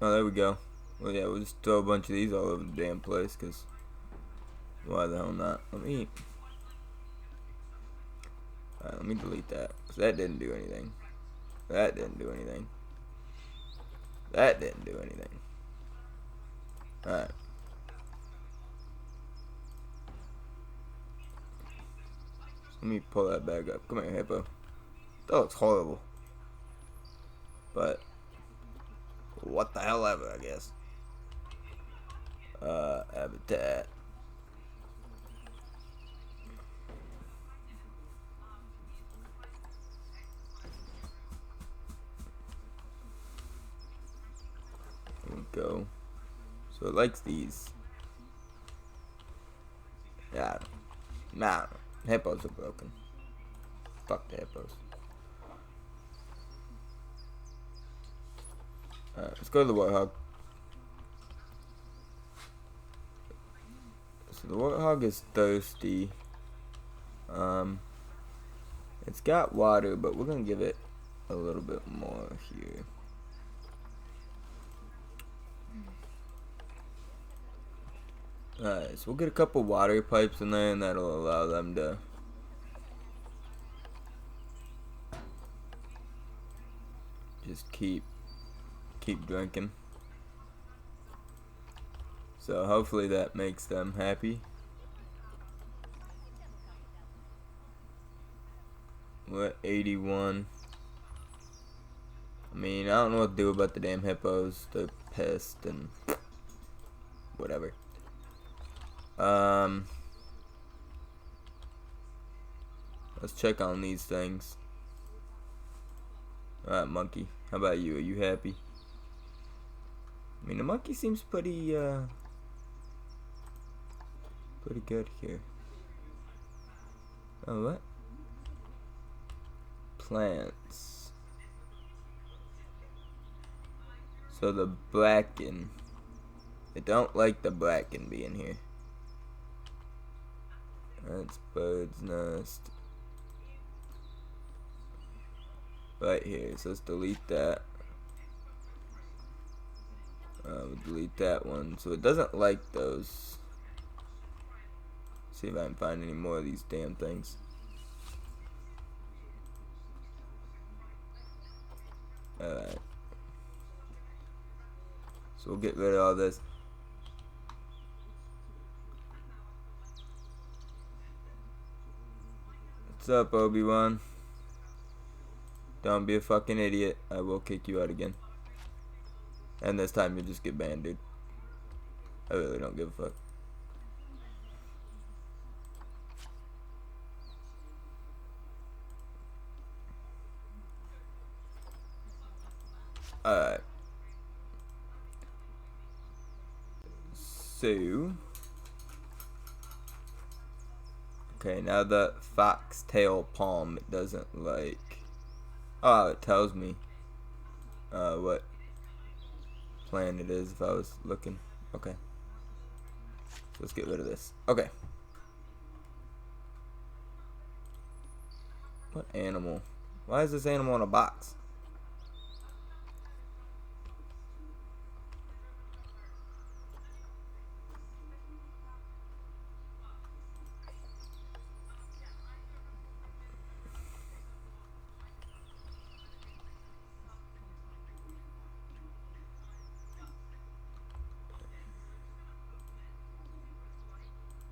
[SPEAKER 1] Oh, there we go. Well, yeah, we'll just throw a bunch of these all over the damn place, because... Why the hell not? Let me... Alright, let me delete that. Because that didn't do anything. That didn't do anything. That didn't do anything. Alright. Let me pull that bag up. Come here, hippo. That looks horrible. But... what the hell ever, I guess. Habitat. There we go. So it likes these. Yeah. Nah. Hippos are broken. Fuck the hippos. Alright, let's go to the warthog. So the warthog is thirsty. It's got water, but we're gonna give it a little bit more here. Alright, so we'll get a couple water pipes in there, and that'll allow them to just keep drinking. So hopefully that makes them happy. We're at 81. I mean, I don't know what to do about the damn hippos. They're pissed and whatever. Let's check on these things. Alright, monkey. How about you? Are you happy? I mean, the monkey seems pretty good here. Oh, what? Plants. So the bracken. They don't like the bracken being here. That's bird's nest. Right here, so let's delete that. We'll delete that one. So it doesn't like those. See if I can find any more of these damn things. Alright. So we'll get rid of all this. What's up, Obi-Wan? Don't be a fucking idiot. I will kick you out again. And this time you just get banned, dude. I really don't give a fuck. Alright. So. Okay, now the foxtail palm, it doesn't like. Oh, it tells me what plan it is if I was looking. Okay. So let's get rid of this. Okay. What animal? Why is this animal in a box?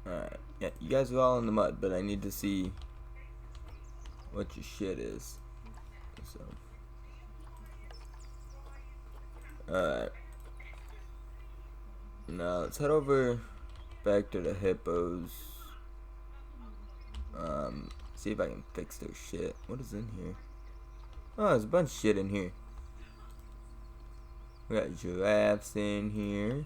[SPEAKER 1] Alright. Yeah, you guys are all in the mud, but I need to see what your shit is. So. Alright. Now let's head over back to the hippos. See if I can fix their shit. What is in here? Oh, there's a bunch of shit in here. We got giraffes in here.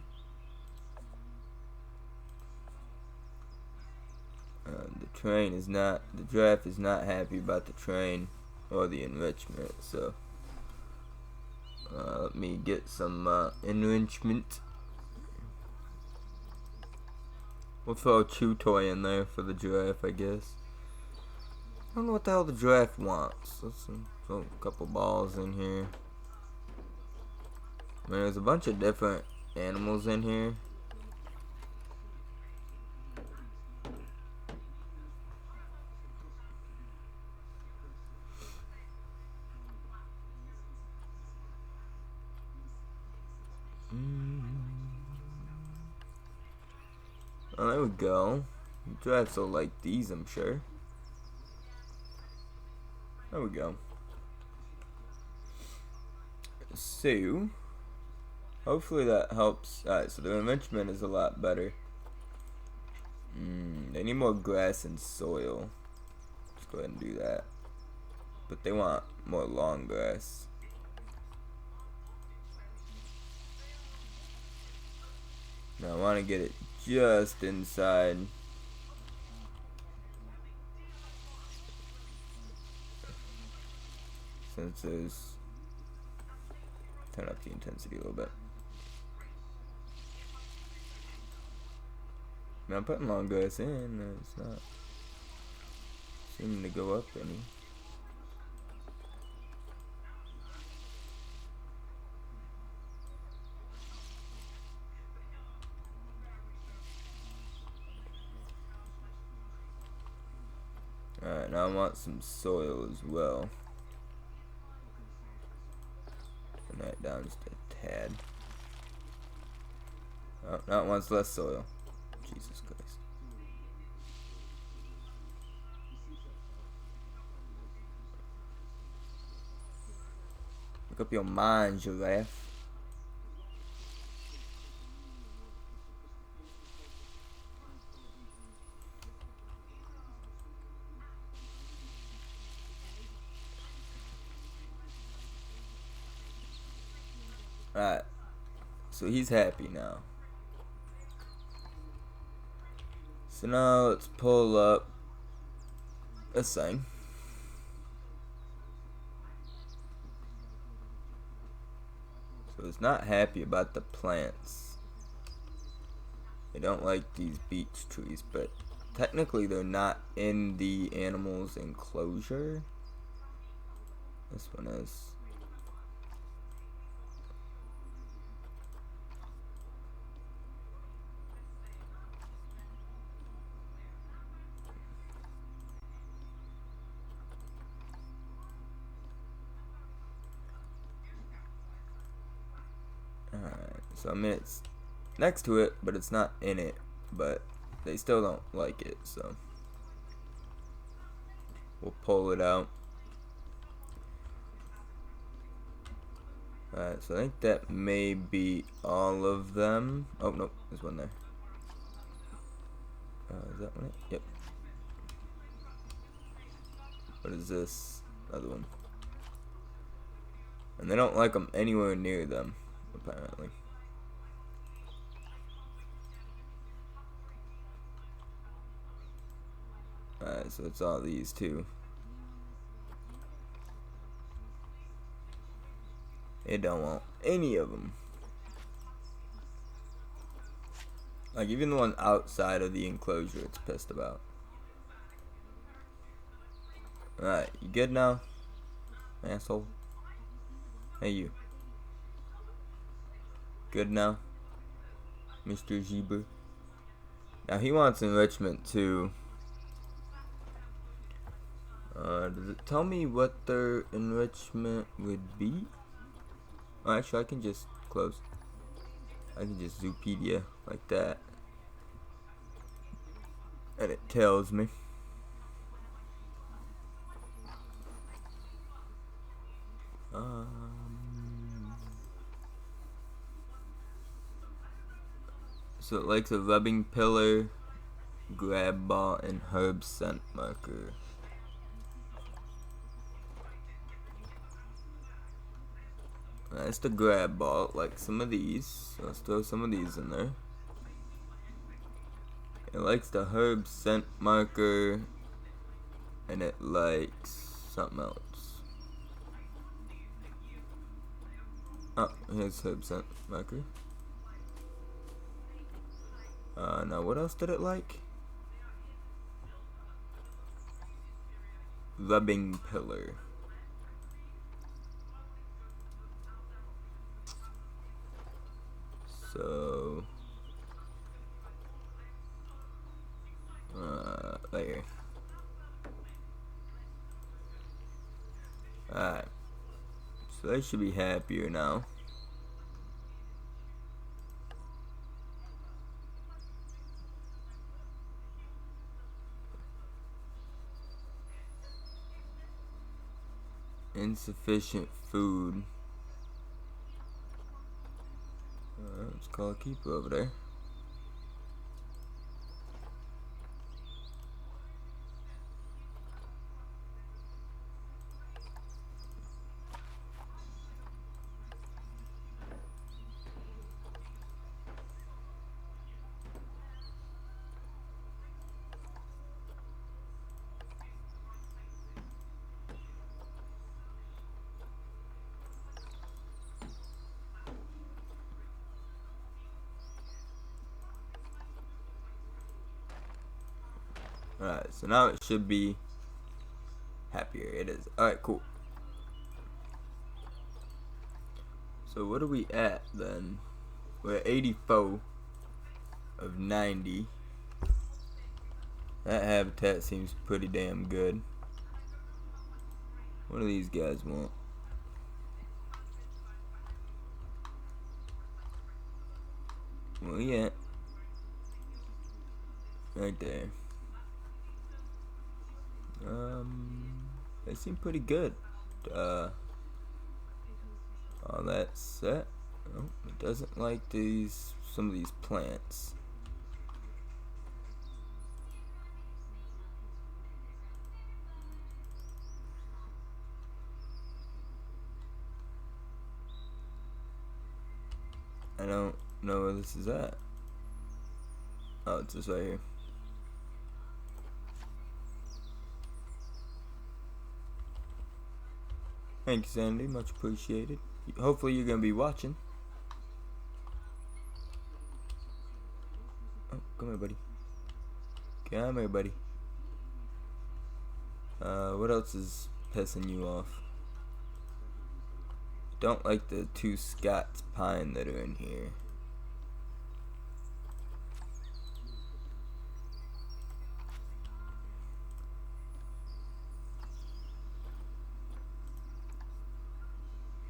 [SPEAKER 1] The train is not, the giraffe is not happy about the train or the enrichment, so let me get some enrichment. We'll throw a chew toy in there for the giraffe, I guess. I don't know what the hell the giraffe wants. Let's throw a couple balls in here. I mean, there's a bunch of different animals in here. Oh, there we go. Giraffes will like these, I'm sure. There we go. So, hopefully that helps. Alright, so the enrichment is a lot better. They need more grass and soil. Let's go ahead and do that. But they want more long grass. Now I want to get it just inside. Since there's, turn up the intensity a little bit. Now I'm putting long grass in, it's not seeming to go up any. Alright, now I want some soil as well. Turn that down just a tad. Oh, now it wants less soil. Jesus Christ. Look up your mind, giraffe. Alright, so he's happy now. So now let's pull up this thing. So it's not happy about the plants. They don't like these beech trees, but technically they're not in the animal's enclosure. This one is. So I mean, it's next to it, but it's not in it. But they still don't like it, so we'll pull it out. Alright, so I think that may be all of them. Oh, no, there's one there. Is that one it? Yep. What is this? Another one. And they don't like them anywhere near them, apparently. Alright, so it's all these two. They don't want any of them. Like, even the one outside of the enclosure it's pissed about. Alright, you good now? Asshole. Hey, you. Good now? Mr. Zebra. Now, he wants enrichment, too. Does it tell me what their enrichment would be? Oh, actually, I can just close. I can just Zoopedia like that. And it tells me. So it likes a rubbing pillar, grab ball, and herb scent marker. That's the grab ball, like some of these. So let's throw some of these in there. It likes the herb scent marker, and it likes something else. Oh, here's herb scent marker. Now what else did it like? Rubbing pillar. So, right here. Alright. So they should be happier now. Insufficient food. Let's call a keeper over there. Alright, so now it should be happier. It is. Alright, cool. So what are we at then? We're at 84 of 90. That habitat seems pretty damn good. What do these guys want? Well, yeah. Right there. They seem pretty good. All that set. Oh, it doesn't like some of these plants. I don't know where this is at. Oh, it's just right here. Thank you, Sandy. Much appreciated. Hopefully you're going to be watching. Oh, come here, buddy. Come here, buddy. What else is pissing you off? Don't like the 2 Scots pine that are in here.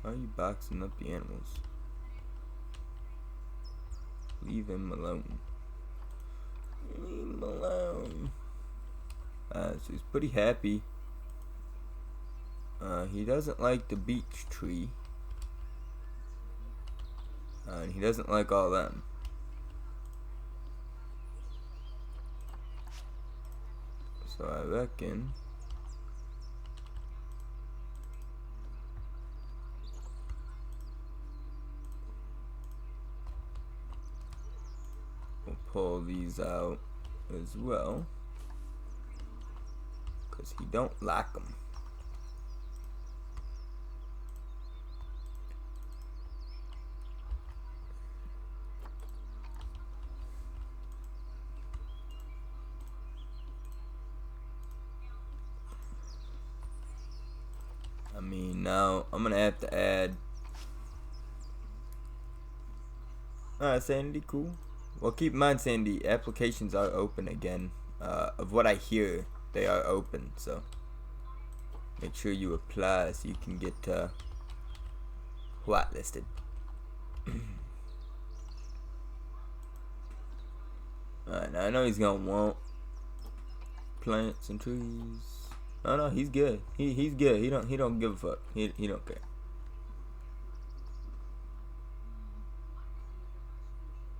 [SPEAKER 1] Why are you boxing up the animals? Leave him alone. Leave him alone. So he's pretty happy. He doesn't like the beech tree. And he doesn't like all them. So I reckon we'll pull these out as well, because he don't like them. I mean, now I'm gonna have to add. Alright, Sandy, cool. Well, keep in mind, Sandy, applications are open again. Of what I hear, they are open, so make sure you apply so you can get whitelisted. Alright, now I know he's gonna want plants and trees. No, he's good. He's good. He don't give a fuck. He don't care.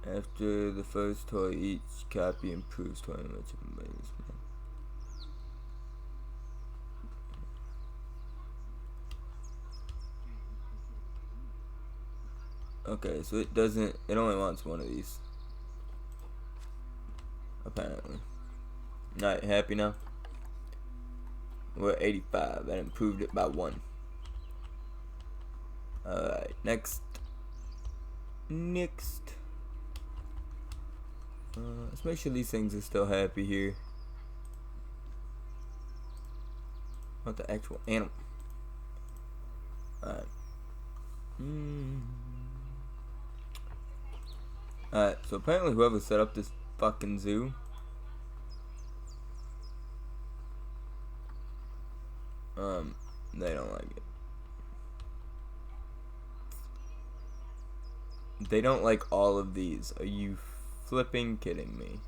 [SPEAKER 1] After the first toy, each copy improves 20 minutes of amazement. Okay, so it only wants one of these. Apparently. Alright, happy now? We're at 85. That improved it by 1. Alright, next. Let's make sure these things are still happy here. Not the actual animal. Alright. Alright, so apparently whoever set up this fucking zoo they don't like it. They don't like all of these. Are you flipping kidding me?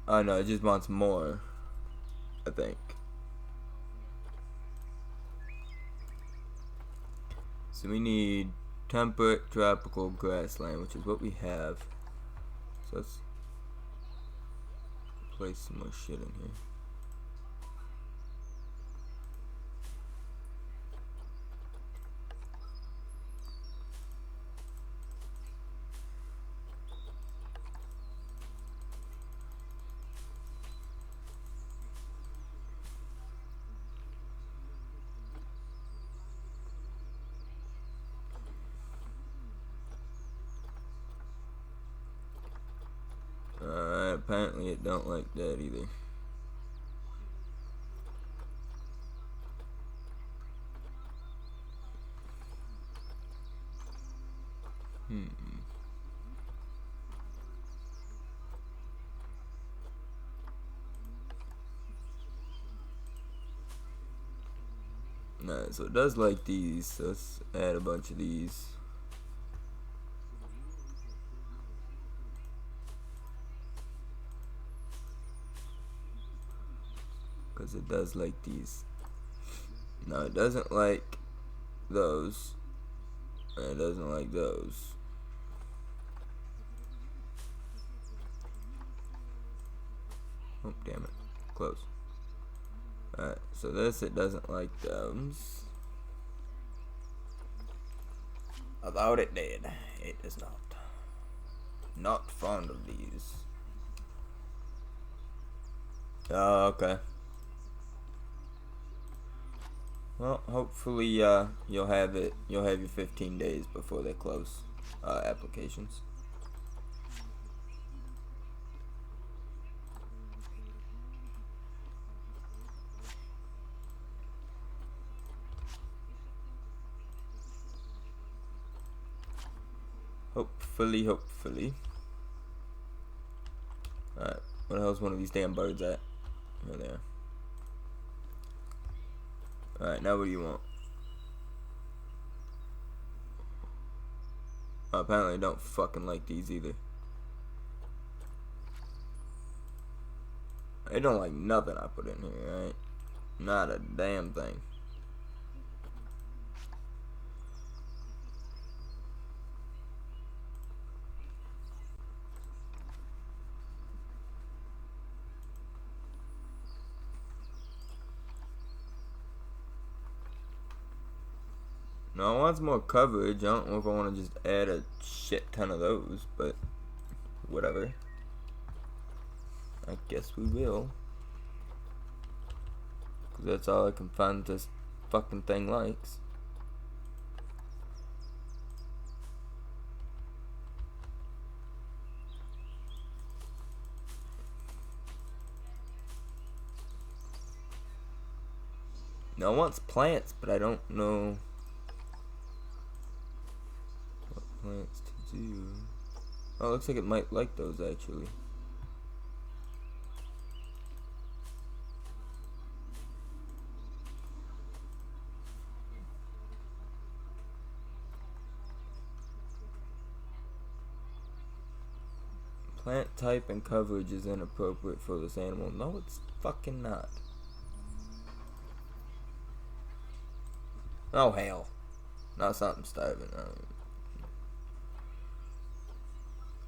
[SPEAKER 1] Oh no, it just wants more, I think. So we need temperate tropical grassland, which is what we have. So let's place some more shit in here. Apparently it don't like that either. Alright, so it does like these, so let's add a bunch of these. Because it does like these. No, it doesn't like those. And it doesn't like those. Oh, damn it. Close. Alright, so this, it doesn't like those. About it did. It is not. Not fond of these. Oh, okay. Well, hopefully, you'll have your 15 days before they close, applications. Hopefully. Alright, where the hell's one of these damn birds at? Here they are. Alright, now what do you want? Oh, apparently I don't fucking like these either. I don't like nothing I put in here, right? Not a damn thing. No, I want more coverage. I don't know if I want to just add a shit ton of those, but whatever. I guess we will. Because that's all I can find this fucking thing likes. No, it wants plants, but I don't know what plants to do. Oh, looks like it might like those actually. Plant type and coverage is inappropriate for this animal. No, it's fucking not. Oh, hell. No, it's not. I'm starving.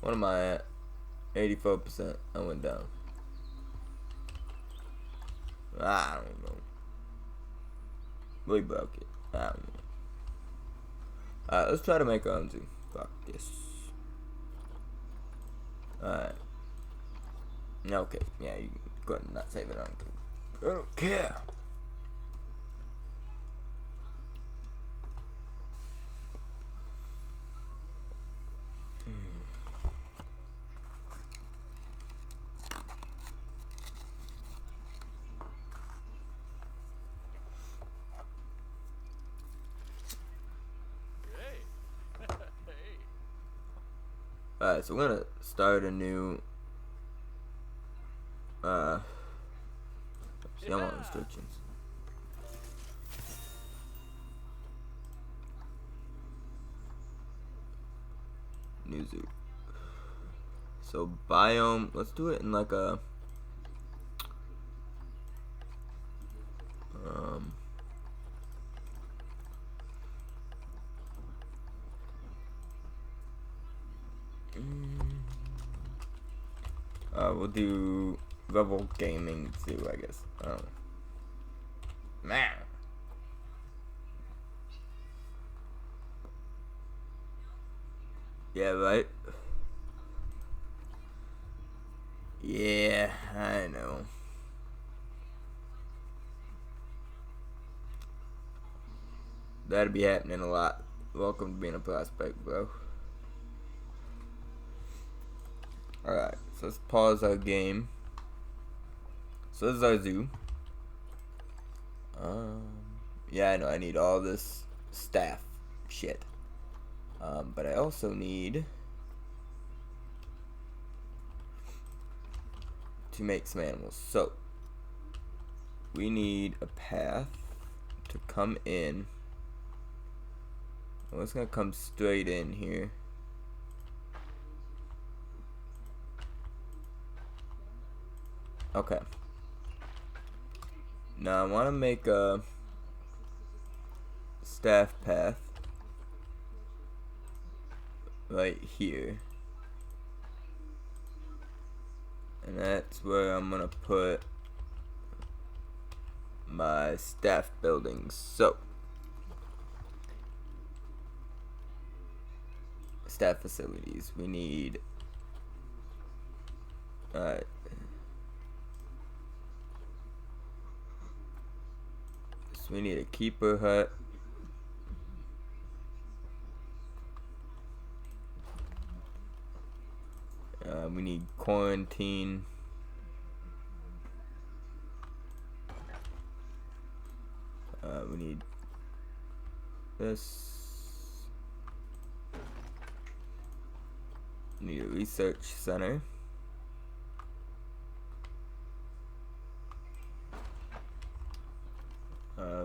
[SPEAKER 1] What am I at? 84%. I went down. I don't know. We broke it. I don't know. Alright, let's try to make our own zoo. Fuck this. Alright. Okay. Yeah, you can go ahead and not save it on. I don't care. Alright, so we're gonna start a new see, I want restrictions. New zoo. So biome, let's do it in like a we'll do Rebel Gaming Zoo, I guess. Man. Yeah, right. Yeah, I know. That'd be happening a lot. Welcome to being a prospect, bro. Alright, so let's pause our game. So this is our zoo. Yeah, I know I need all this staff shit. But I also need to make some animals. So we need a path to come in. Well, it's gonna come straight in here. Okay. Now I want to make a staff path right here. And that's where I'm gonna put my staff buildings. So staff facilities. We need so we need a keeper hut. We need quarantine. We need this. We need a research center.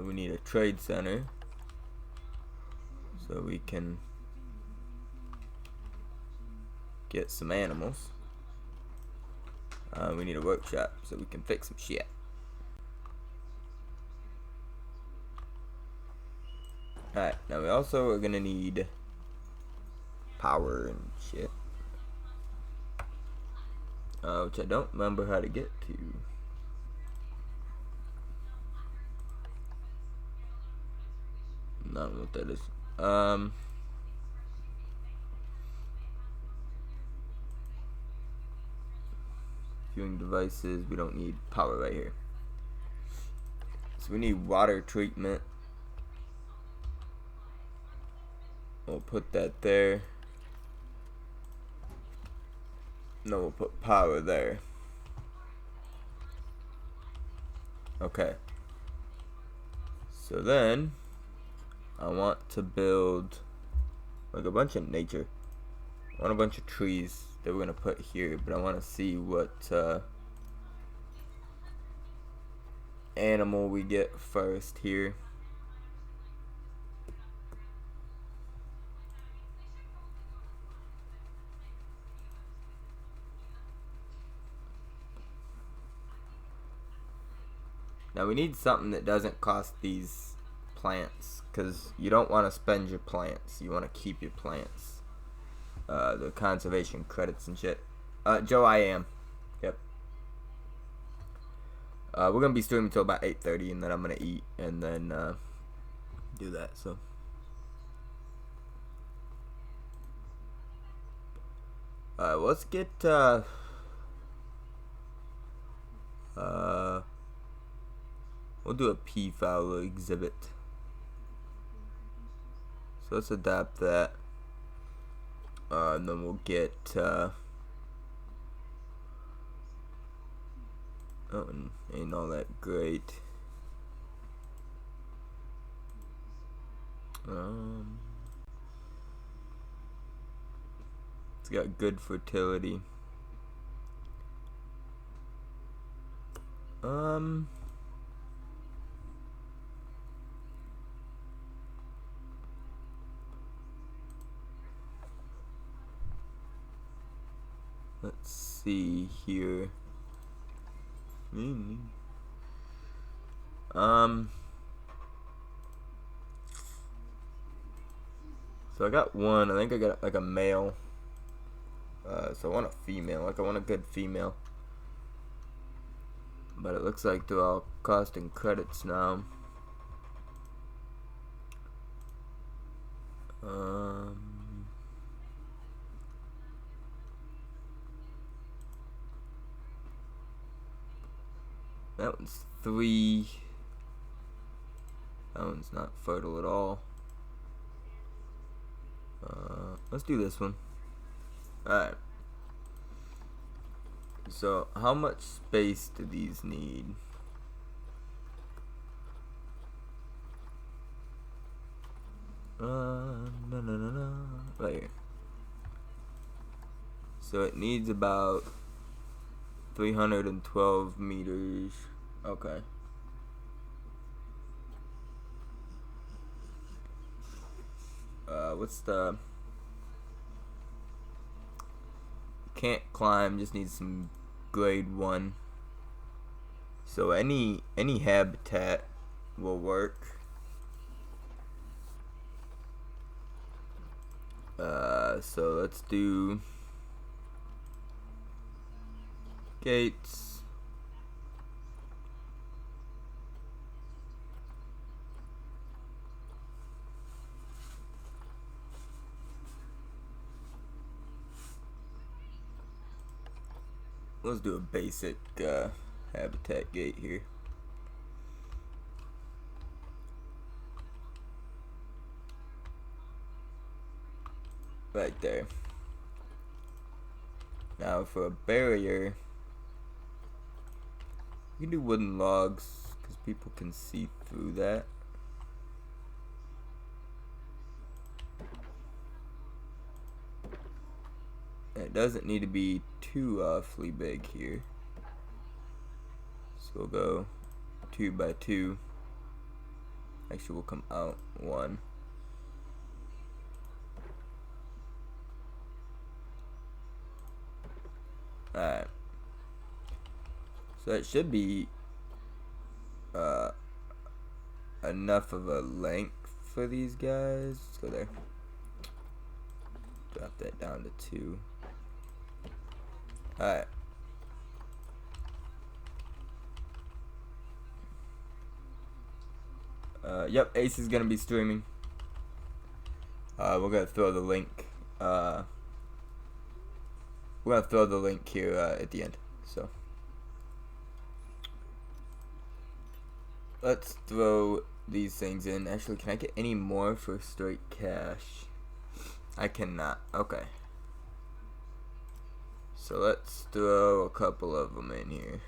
[SPEAKER 1] We need a trade center so we can get some animals. We need a workshop so we can fix some shit. Alright, now we also are gonna need power and shit. Which I don't remember how to get to. I don't know what that is. Viewing devices, we don't need power right here. So we need water treatment. We'll put that there. No, we'll put power there. Okay. So then I want to build like a bunch of nature. I want a bunch of trees that we're gonna put here, but I want to see what animal we get first here. Now we need something that doesn't cost these plants, because you don't want to spend your plants. You want to keep your plants. The conservation credits and shit. Joe, I am. Yep. We're going to be streaming until about 8:30, and then I'm going to eat, and then do that, so. Let's get, we'll do a peafowl exhibit. So let's adapt that. And then we'll get, oh, ain't all that great. It's got good fertility. Let's see here. So I got one. I think I got like a male. So I want a female. Like I want a good female. But it looks like they're all costing credits now. That one's 3. That one's not fertile at all. Let's do this one. Alright. So, how much space do these need? Right here. So it needs about 312 meters. Okay. What's the... Can't climb, just needs some grade 1. So any habitat will work. So let's do gates. Let's do a basic habitat gate here. Right there. Now for a barrier, you can do wooden logs because people can see through that. It doesn't need to be too awfully big here. So we'll go 2 by 2. Actually, will come out 1. Alright. So that should be enough of a length for these guys. Let's go there. Drop that down to 2. Alright. Yep, Ace is gonna be streaming. We're gonna throw the link. We're gonna throw the link here at the end. So let's throw these things in. Actually, can I get any more for straight cash? I cannot. Okay. So let's throw a couple of them in here.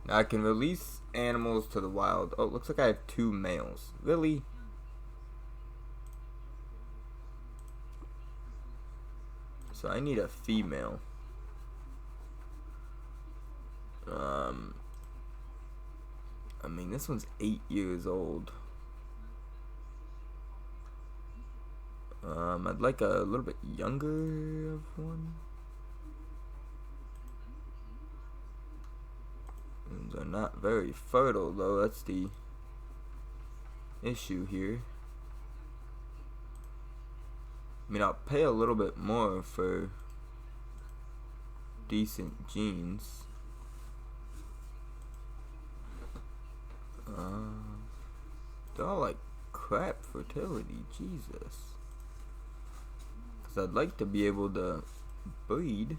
[SPEAKER 1] Now I can release animals to the wild. Oh, looks like I have 2 males. Really? So I need a female. I mean, this one's 8 years old. I'd like a little bit younger of one. They're not very fertile, though. That's the issue here. I mean, I'll pay a little bit more for decent genes. They're all like crap fertility, Jesus. Because I'd like to be able to breed.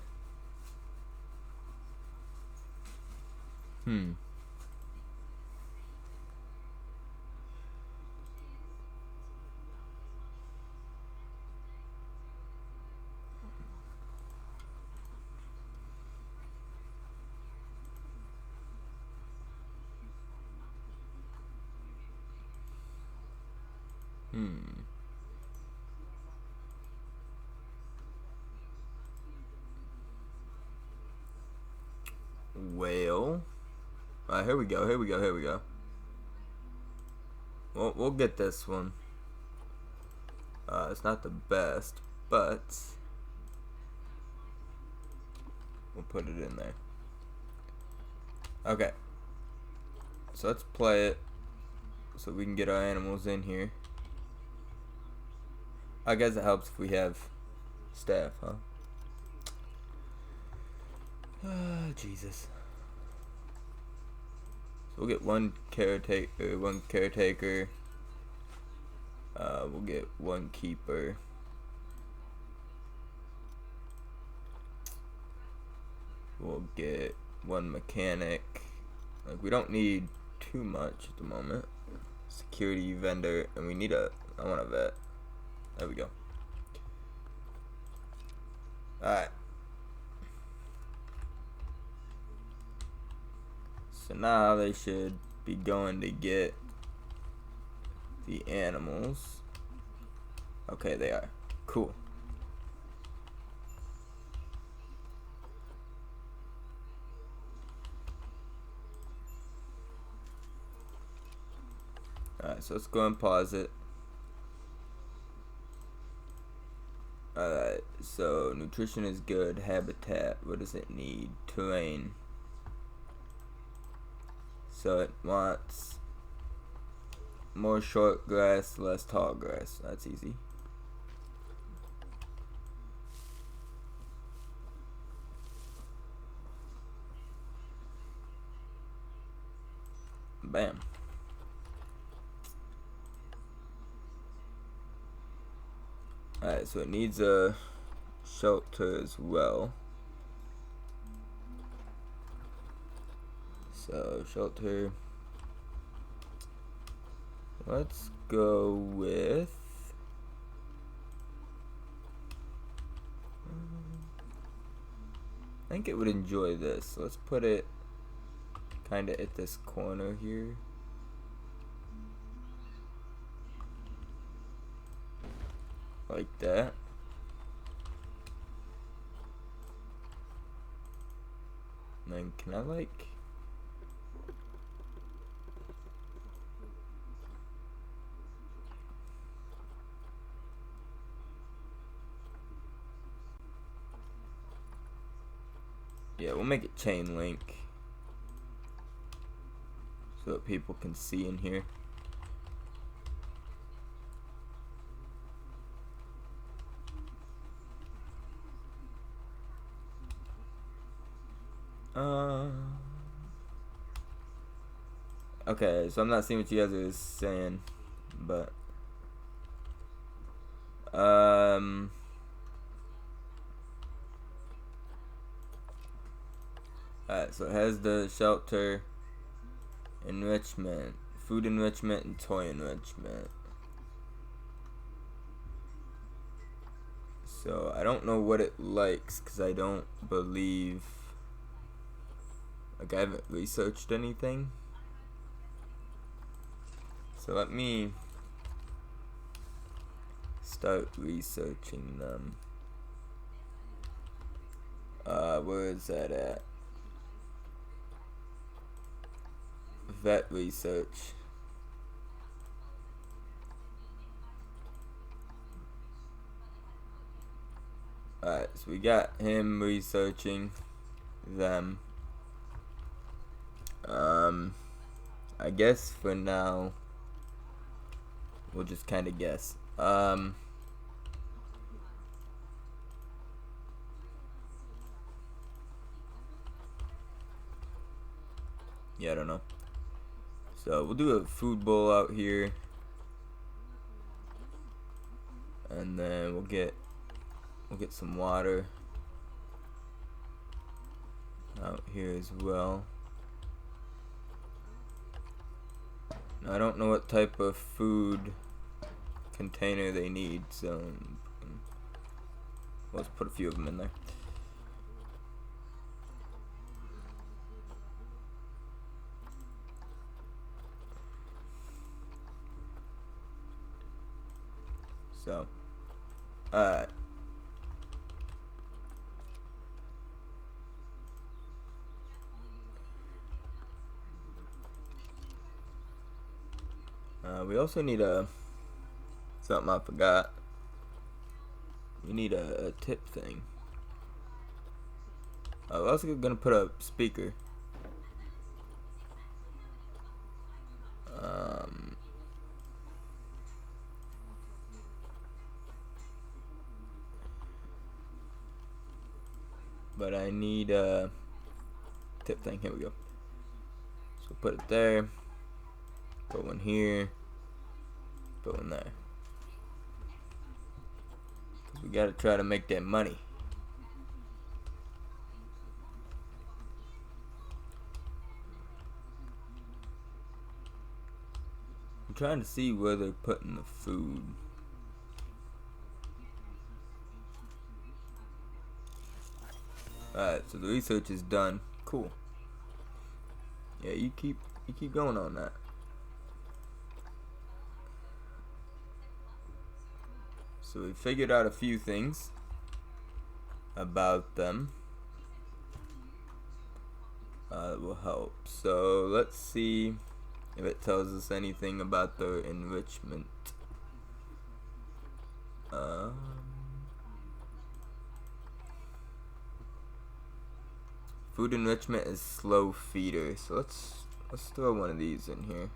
[SPEAKER 1] Well, here we go. We'll get this one. It's not the best, but we'll put it in there. Okay. So let's play it so we can get our animals in here. I guess it helps if we have staff, huh? Jesus. So we'll get one caretaker. We'll get one keeper. We'll get one mechanic. Like, we don't need too much at the moment. Security vendor, and we need I want a vet. There we go. Alright. So now they should be going to get the animals. Okay, they are. Cool. Alright, so let's go and pause it. Alright, so nutrition is good. Habitat, what does it need? Terrain. So it wants more short grass, less tall grass. That's easy. Bam. Alright, so it needs a shelter as well. So, shelter. Let's go with I think it would enjoy this. So let's put it kind of at this corner here. Like that. then can I like... Yeah, we'll make it chain link so that people can see in here. Okay, so I'm not seeing what you guys are saying, but alright, so it has the shelter, enrichment, food enrichment, and toy enrichment. So I don't know what it likes because I don't believe, like, I haven't researched anything. So let me start researching them. Where is that at? Vet research. Alright, so we got him researching them. I guess for now we'll just kind of guess. Yeah, I don't know. So we'll do a food bowl out here, and then we'll get some water out here as well. Now, I don't know what type of food container they need, so let's put a few of them in there. So, alright. We also need something I forgot. We need a tip thing. We're also gonna put a speaker. But I need a tip thing. Here we go. So put it there. Put one here. Put one there. Cause we gotta try to make that money. I'm trying to see where they're putting the food. Alright, so the research is done. Cool. Yeah, you keep going on that. So we figured out a few things about them that will help. So let's see if it tells us anything about their enrichment. Food enrichment is slow feeder. So let's throw one of these in here.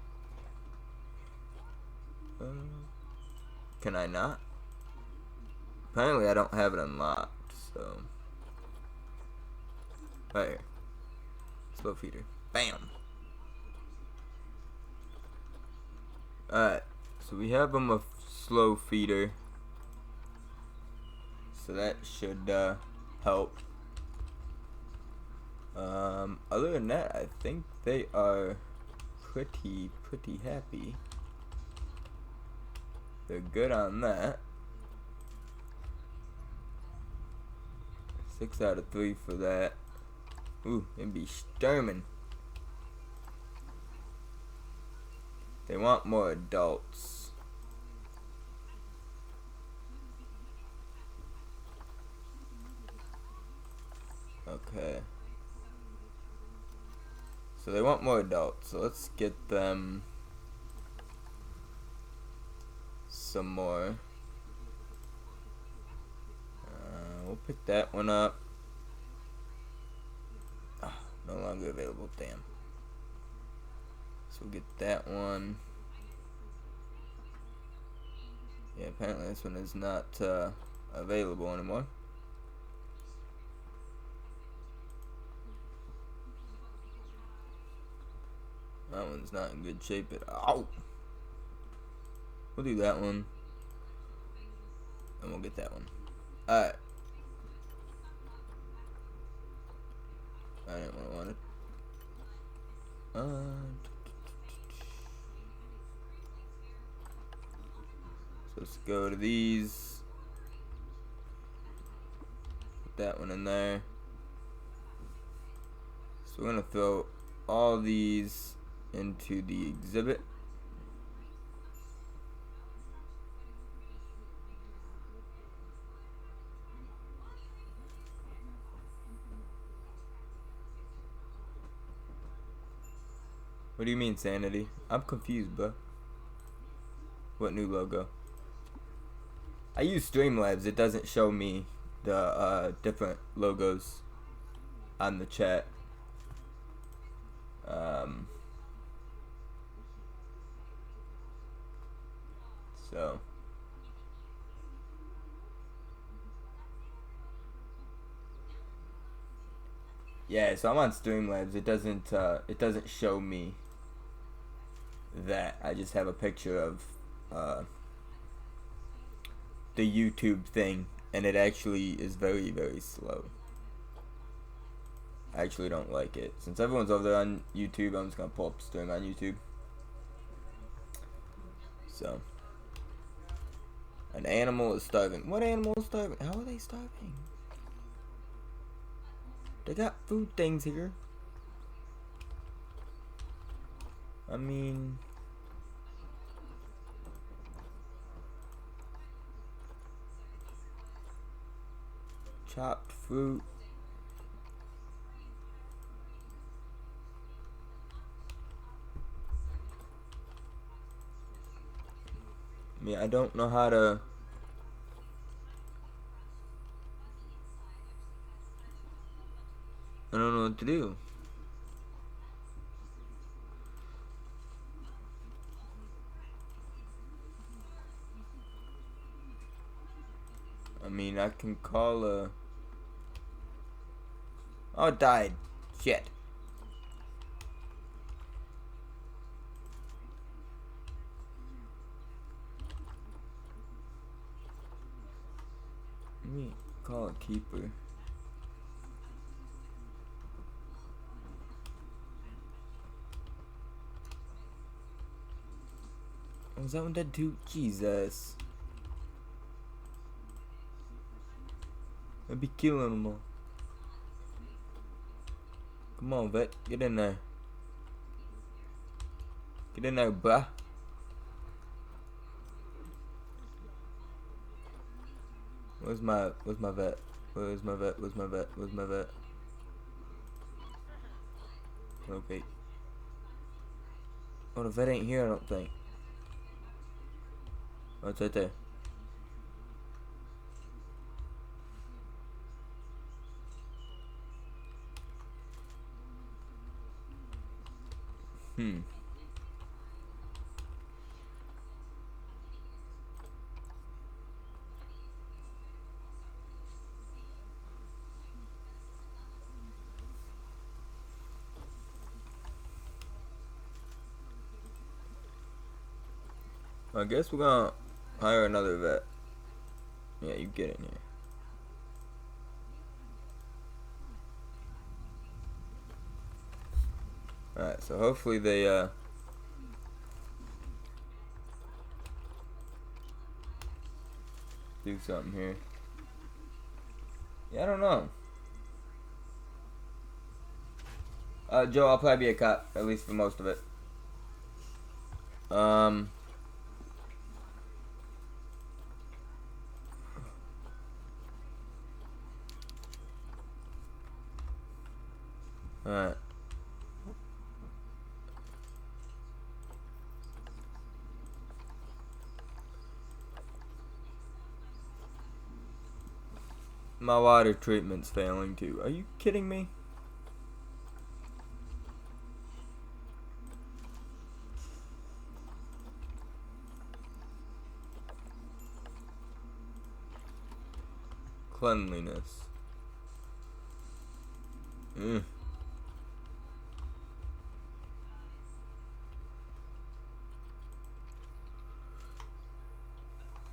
[SPEAKER 1] Can I not? Apparently I don't have it unlocked, so right here. Slow feeder. Bam. Alright, so we have them a slow feeder. So that should help. Other than that, I think they are pretty happy. They're good on that. 6 out of 3 for that. Ooh, it'd be sturming. They want more adults. Okay. So they want more adults, so let's get them some more. We'll pick that one up. Oh, no longer available, damn. So we'll get that one. Yeah, apparently this one is not available anymore. That one's not in good shape at all. We'll do that one. And we'll get that one. Alright. I didn't want it. So let's go to these. Put that one in there. So we're gonna throw all these into the exhibit. What do you mean, Sanity? I'm confused, bro. What new logo? I use Streamlabs. It doesn't show me the different logos on the chat. So yeah, so I'm on Streamlabs. It doesn't show me that. I just have a picture of the YouTube thing, and it actually is very, very slow. I actually don't like it. Since everyone's over there on YouTube, I'm just gonna pull up stream on YouTube. So, an animal is starving. What animal is starving? How are they starving? They got food things here. I mean, chopped fruit. I mean, I don't know how to. I don't know what to do. I mean, I can call a. Oh, it died. Shit. Let me call a keeper. Oh, was that one dead too? Jesus. I'd be killing them all. Come on, vet. Get in there. Get in there, bruh. Where's my vet? Where's my vet? Where's my vet? Where's my vet? Okay. Oh, the vet ain't here, I don't think. Oh, it's right there. I guess we're gonna hire another vet. Yeah, you get in here. Alright, so hopefully they do something here. Yeah, I don't know. Joe, I'll probably be a cop, at least for most of it. Alright. My water treatment's failing too. Are you kidding me? Cleanliness.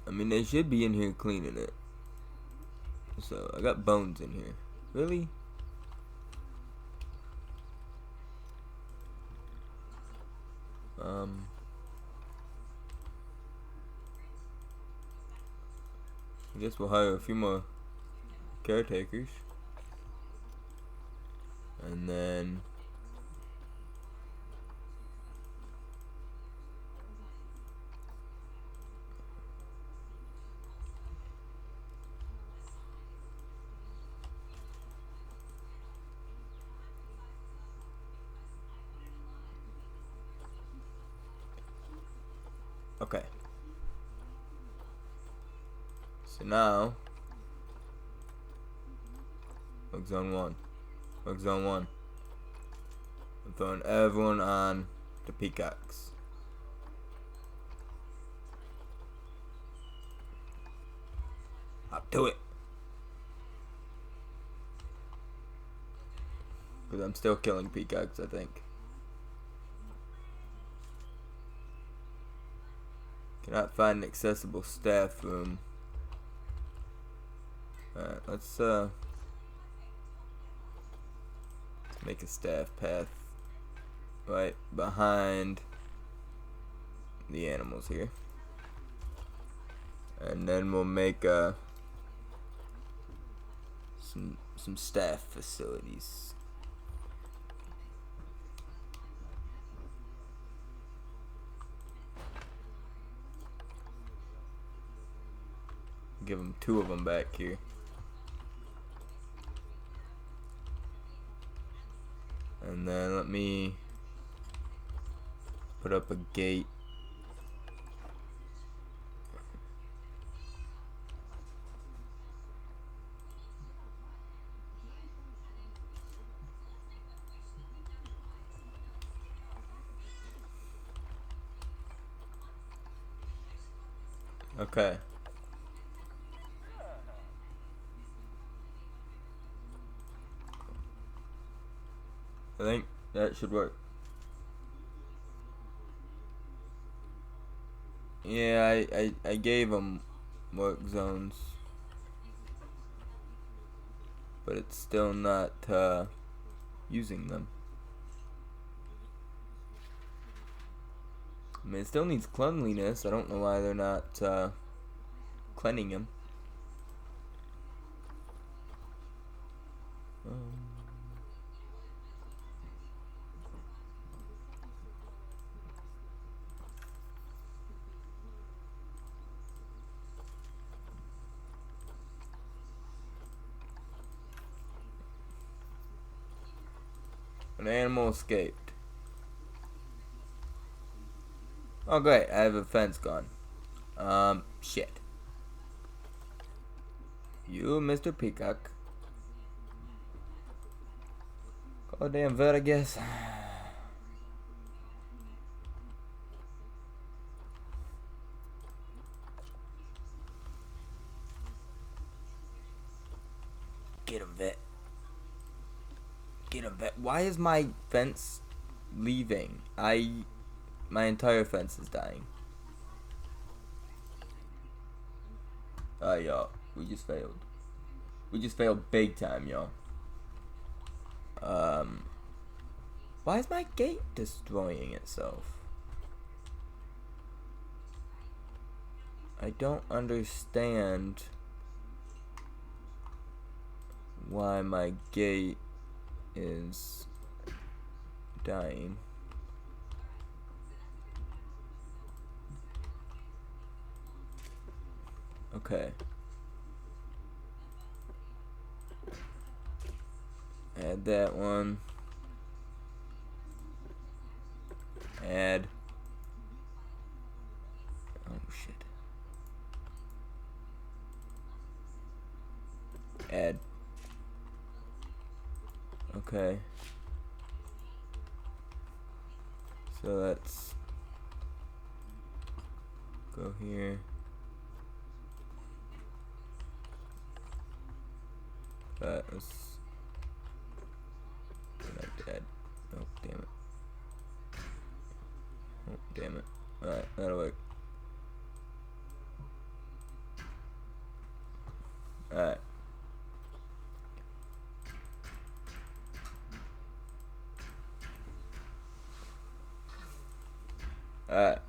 [SPEAKER 1] I mean, they should be in here cleaning it. So, I got bones in here. Really? I guess we'll hire a few more caretakers. And then okay. So now work zone 1. Work zone 1. I'm throwing everyone on the peacocks. Up to it. Because I'm still killing peacocks, I think. Cannot find an accessible staff room. Alright, let's make a staff path right behind the animals here. And then we'll make some staff facilities. Give them 2 of them back here. And then let me put up a gate. Okay. I think that should work. Yeah, I gave them work zones, but it's still not using them. I mean, it still needs cleanliness. I don't know why they're not cleaning them. An animal escaped. Oh great, I have a fence gone. Shit. You, Mr. Peacock. Goddamn vet, I guess. Get him, vet. Get him, vet. Why is my fence leaving? My entire fence is dying. Y'all. We just failed. We just failed big time, y'all. Why is my gate destroying itself? I don't understand why my gate is dying. Okay. Add that one. Add. Oh shit. Add. Okay. So let's go here. Let's connect add. Oh, damn it. Oh, damn it. Alright, that'll work. Alright. Alright.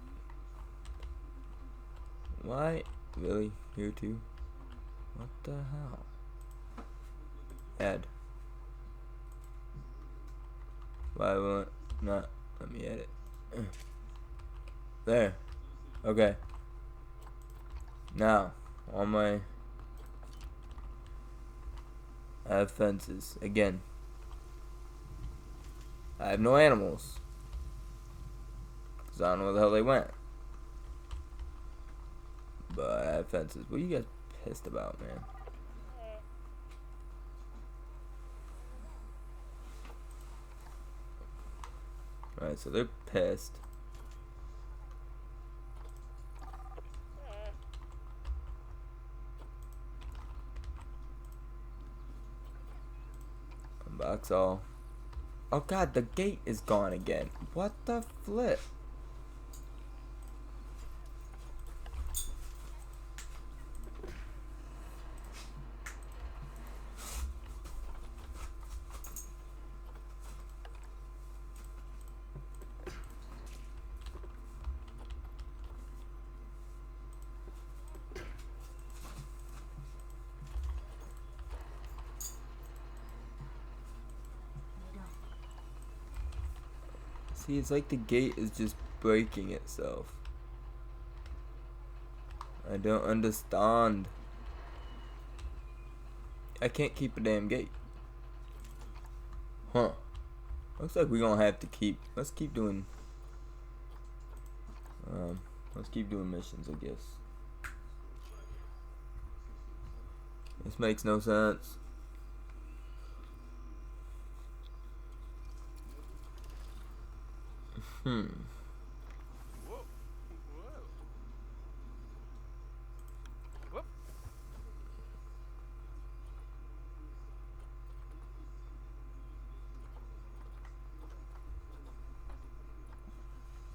[SPEAKER 1] Why? Really? Here too? What the hell? Add. Why won't not let me edit? There. Okay. Now, on my I have fences. Again. I have no animals. Cause I don't know where the hell they went. But I have fences. What are you guys pissed about, man? Alright, so they're pissed. Unbox all. Oh god, the gate is gone again. What the flip? See, it's like the gate is just breaking itself. I don't understand. I can't keep a damn gate. Huh. Looks like we're gonna have to keep. Let's keep doing. Let's keep doing missions, I guess. This makes no sense.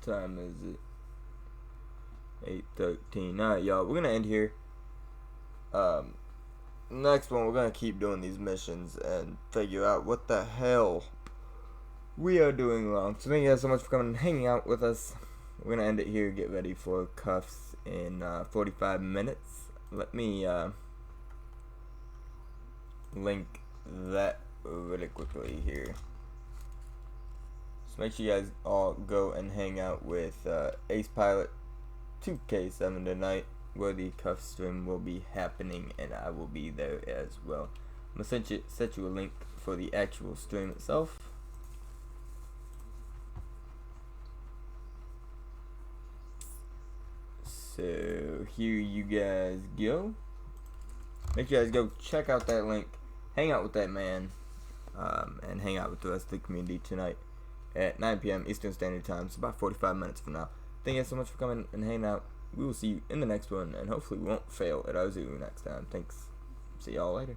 [SPEAKER 1] Time is it? 8:13. Alright, y'all, we're gonna end here. Next one, we're gonna keep doing these missions and figure out what the hell we are doing wrong. So thank you guys so much for coming and hanging out with us. We're gonna end it here. Get ready for cuffs in 45 minutes. Let me link that really quickly here. So make sure you guys all go and hang out with Ace Pilot 2K7 tonight, where the cuff stream will be happening, and I will be there as well. I'm gonna set you a link for the actual stream itself. So here you guys go. Make sure you guys go check out that link, hang out with that man, and hang out with the rest of the community tonight at 9 p.m. Eastern Standard Time. It's about 45 minutes from now. Thank you guys so much for coming and hanging out. We will see you in the next one, and hopefully we won't fail at Ozu next time. Thanks. See y'all later.